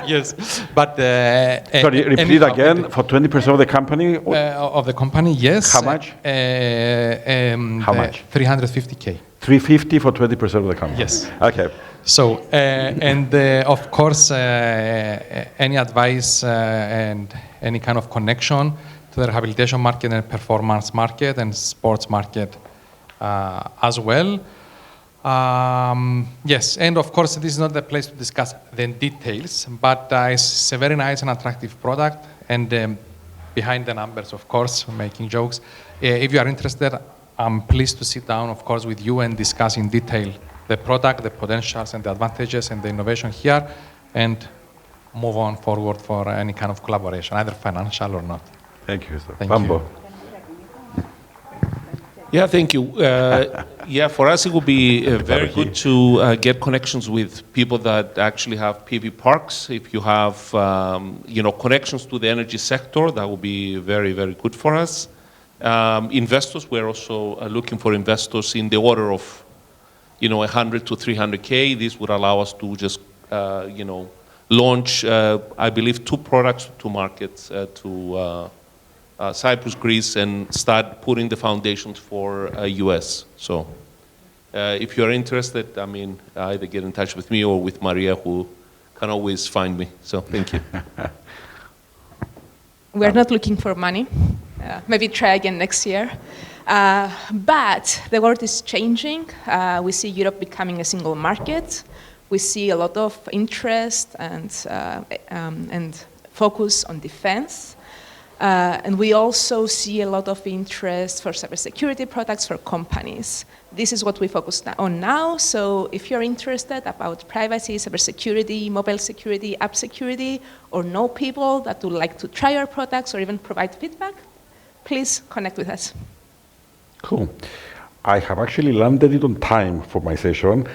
Yes. But Sorry, repeat again. For 20% of the company? Of the company, yes. How much? How much? 350K. 350 for 20% of the company? Yes. Okay. So, of course, any advice and any kind of connection to the rehabilitation market and performance market and sports market as well. Yes, and of course, this is not the place to discuss the details, but it's a very nice and attractive product, and behind the numbers, of course, making jokes. If you are interested, I'm pleased to sit down, of course, with you and discuss in detail the product, the potentials, and the advantages, and the innovation here, and move on forward for any kind of collaboration, either financial or not. Thank you, sir. Thank Bambo. you. Yeah, thank you. Yeah, for us it would be very good to get connections with people that actually have PV parks. If you have, connections to the energy sector, that would be very, very good for us. Investors, we're also looking for investors in the order of, 100 to 300K. This would allow us to just, launch, I believe, 2 products to market to Cyprus, Greece, and start putting the foundations for US. So if you're interested, either get in touch with me or with Maria, who can always find me. So thank you. We're not looking for money. Maybe try again next year. But the world is changing. We see Europe becoming a single market. We see a lot of interest and focus on defense. And we also see a lot of interest for cybersecurity products for companies. This is what we focus on now. So if you're interested about privacy, cybersecurity, mobile security, app security, or know people that would like to try our products or even provide feedback, please connect with us. Cool. I have actually landed it on time for my session.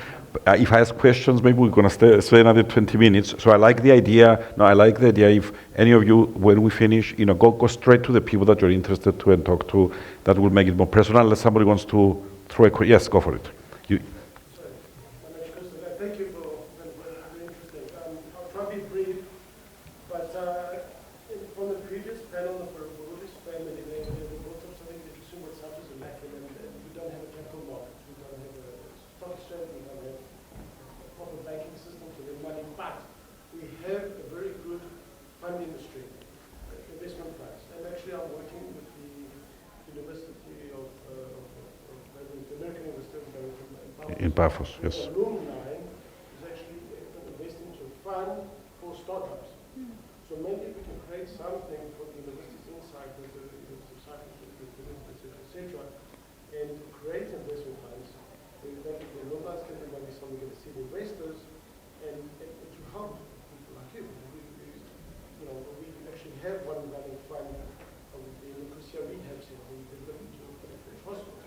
If I ask questions, maybe we're going to stay another 20 minutes. So I like the idea. No, I like the idea if any of you, when we finish, go straight to the people that you're interested to and talk to. That will make it more personal. Unless somebody wants to throw a question. Yes, go for it. Sorry. Thank you for very interesting. I'll try to be brief, but from the previous panel for this family, they brought up something that consumer subsidies are lacking, and we don't have a capital market, we don't have a stock exchange, we don't have a proper banking system to lend money, but we have a very good fund industry, investment funds. And actually I'm working with the University of the American University In Paphos, yes. The alumni is actually investing into a fund for startups. So maybe we can create something for the universities in Cyprus, the University of Cyprus, etc., and create investment funds. That we can not ask everybody, so we get to see the investors, and to help people like you. We actually have one running fund of the University Rehab Center. We can look into a hospital.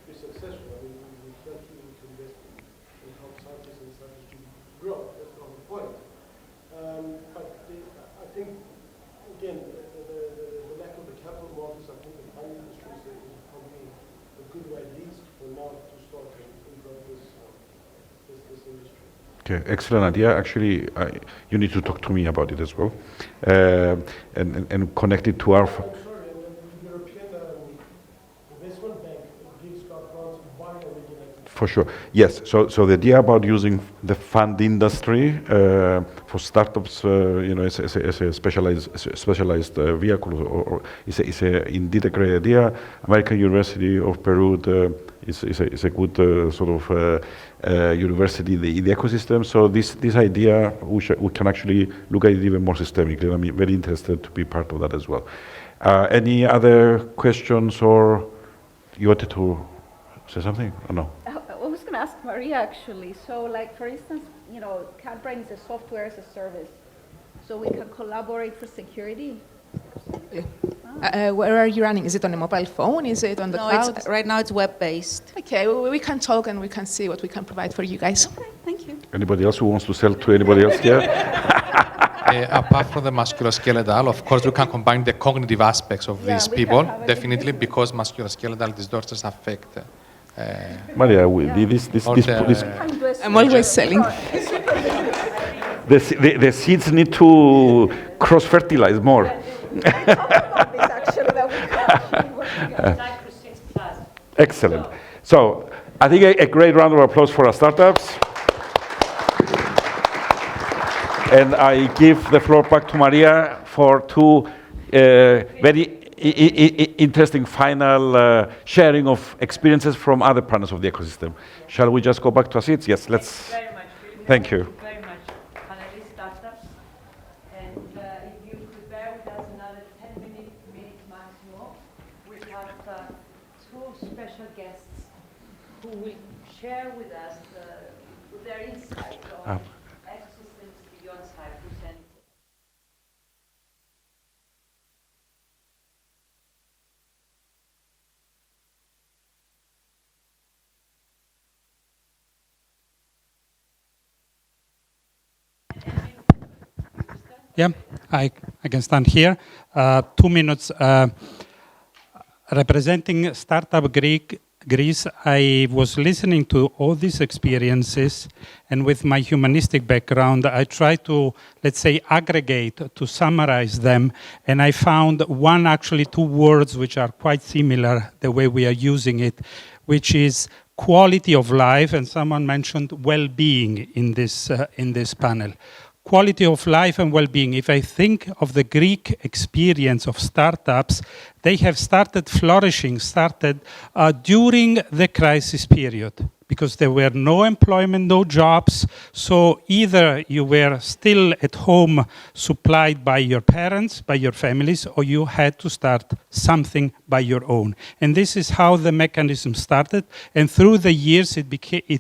Be successful. We felt we need to invest in help Cyprus. Okay, excellent idea. Actually, you need to talk to me about it as well, and connect it to our. I'm sorry, the European Investment Bank gives grants via regulated. For sure, yes. So the idea about using the fund industry for startups, as a specialized vehicle, or is indeed a great idea. American University of Peru is a good sort of university in the ecosystem. So this idea, we can actually look at it even more systemically. I'm very interested to be part of that as well. Any other questions, or you wanted to say something or no? I was going to ask Maria actually. So, like for instance, CatBrain is a software as a service, so we can collaborate for security. Where are you running? Is it on a mobile phone? Is it on the cloud? Right now it's web-based. Okay, we can talk and we can see what we can provide for you guys. Okay, thank you. Anybody else who wants to sell to anybody else here? Apart from the musculoskeletal, of course, we can combine the cognitive aspects of these people, definitely, because musculoskeletal disorders affect. Maria, I'm always selling. the seeds need to cross-fertilize more. Cyprus Seeds Plus. Excellent. So I think a great round of applause for our startups. And I give the floor back to Maria for two very interesting final sharing of experiences from other partners of the ecosystem. Shall we just go back to our seats? Yes, let's. Very much. Thank you. Very much. Panelist startups. And if you could bear with us another 10 minutes maximum, we have two special guests who will share with us their insight on ecosystems beyond Cyprus. And yeah, I can stand here. 2 minutes. Representing Startup Greece, I was listening to all these experiences, and with my humanistic background, I tried to, let's say, aggregate, to summarize them, and I found actually two words which are quite similar, the way we are using it, which is quality of life, and someone mentioned well-being in this panel. Quality of life and well-being. If I think of the Greek experience of startups, they have started flourishing, during the crisis period, because there were no employment, no jobs. So either you were still at home supplied by your parents, by your families, or you had to start something by your own. And this is how the mechanism started. And through the years, it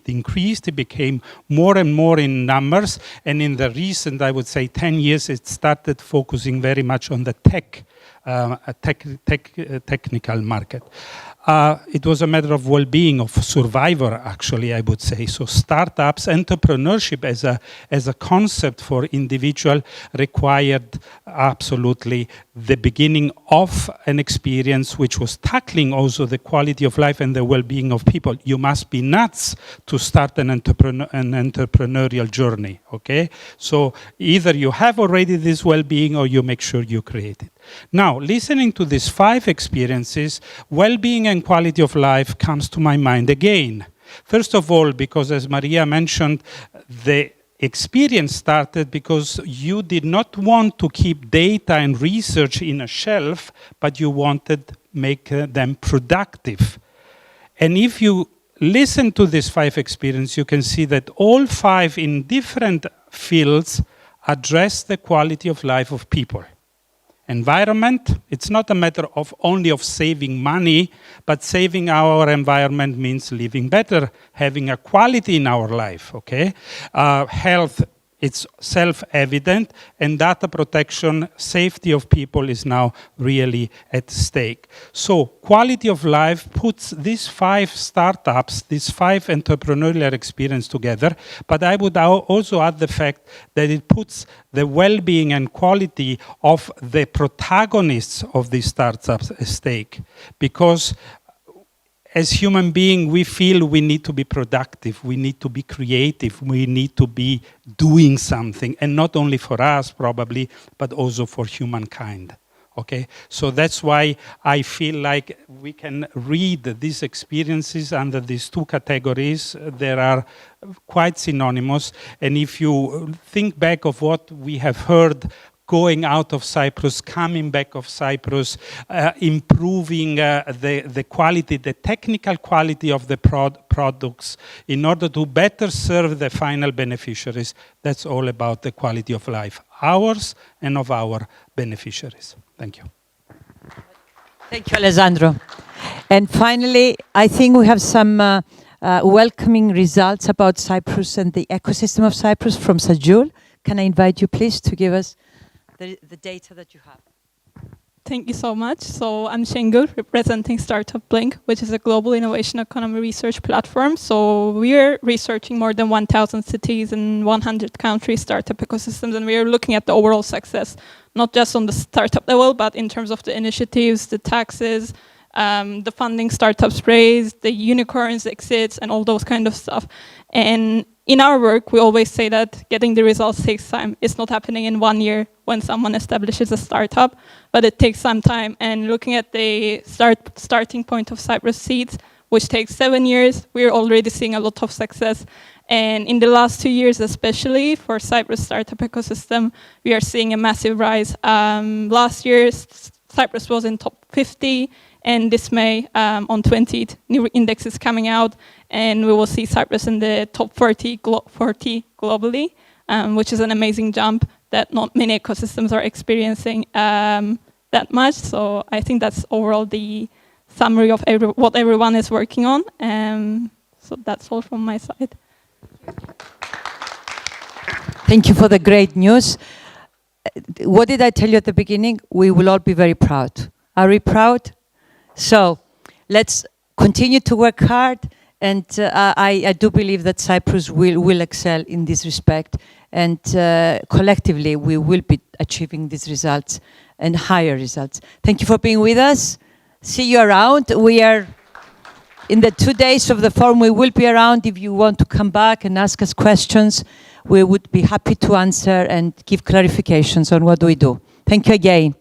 increased, it became more and more in numbers. And in the recent, I would say, 10 years, it started focusing very much on the technical market. It was a matter of well-being, of survivor, actually, I would say. So startups, entrepreneurship as a concept for individual required absolutely the beginning of an experience which was tackling also the quality of life and the well-being of people. You must be nuts to start an entrepreneurial journey, okay? So either you have already this well-being or you make sure you create it. Now, listening to these 5 experiences, well-being and quality of life comes to my mind again. First of all, because as Maria mentioned, the experience started because you did not want to keep data and research in a shelf, but you wanted to make them productive. And if you listen to these 5 experiences, you can see that all 5 in different fields address the quality of life of people. Environment, it's not a matter of only of saving money, but saving our environment means living better, having a quality in our life, okay? Health, it's self-evident, and data protection, safety of people is now really at stake. So quality of life puts these 5 startups, these 5 entrepreneurial experience together, but I would also add the fact that it puts the well-being and quality of the protagonists of these startups at stake, because as human beings, we feel we need to be productive, we need to be creative, we need to be doing something, and not only for us probably, but also for humankind. Okay, so that's why I feel like we can read these experiences under these two categories. They are quite synonymous. And if you think back of what we have heard going out of Cyprus, coming back of Cyprus, improving the quality, the technical quality of the products in order to better serve the final beneficiaries, that's all about the quality of life, ours and of our beneficiaries. Thank you. Thank you, Alessandro. And finally, I think we have some welcoming results about Cyprus and the ecosystem of Cyprus from Sajul. Can I invite you, please, to give us the data that you have? Thank you so much. So I'm Şengül, representing Startup Blink, which is a global innovation economy research platform. So we're researching more than 1,000 cities in 100 countries, startup ecosystems, and we're looking at the overall success, not just on the startup level, but in terms of the initiatives, the taxes, the funding startups raise, the unicorns, exits, and all those kind of stuff. And in our work, we always say that getting the results takes time. It's not happening in 1 year when someone establishes a startup, but it takes some time. And looking at the starting point of Cyprus Seeds, which takes 7 years, we're already seeing a lot of success. And in the last 2 years, especially for Cyprus startup ecosystem, we are seeing a massive rise. Last year, Cyprus was in top 50, and this May, on 20th, new index is coming out, and we will see Cyprus in the top 40 globally, which is an amazing jump that not many ecosystems are experiencing that much. So I think that's overall the summary of what everyone is working on. So that's all from my side. Thank you for the great news. What did I tell you at the beginning? We will all be very proud. Are we proud? So let's continue to work hard, and I do believe that Cyprus will excel in this respect, and collectively we will be achieving these results and higher results. Thank you for being with us. See you around. We are in the 2 days of the forum. We will be around. If you want to come back and ask us questions, we would be happy to answer and give clarifications on what we do. Thank you again.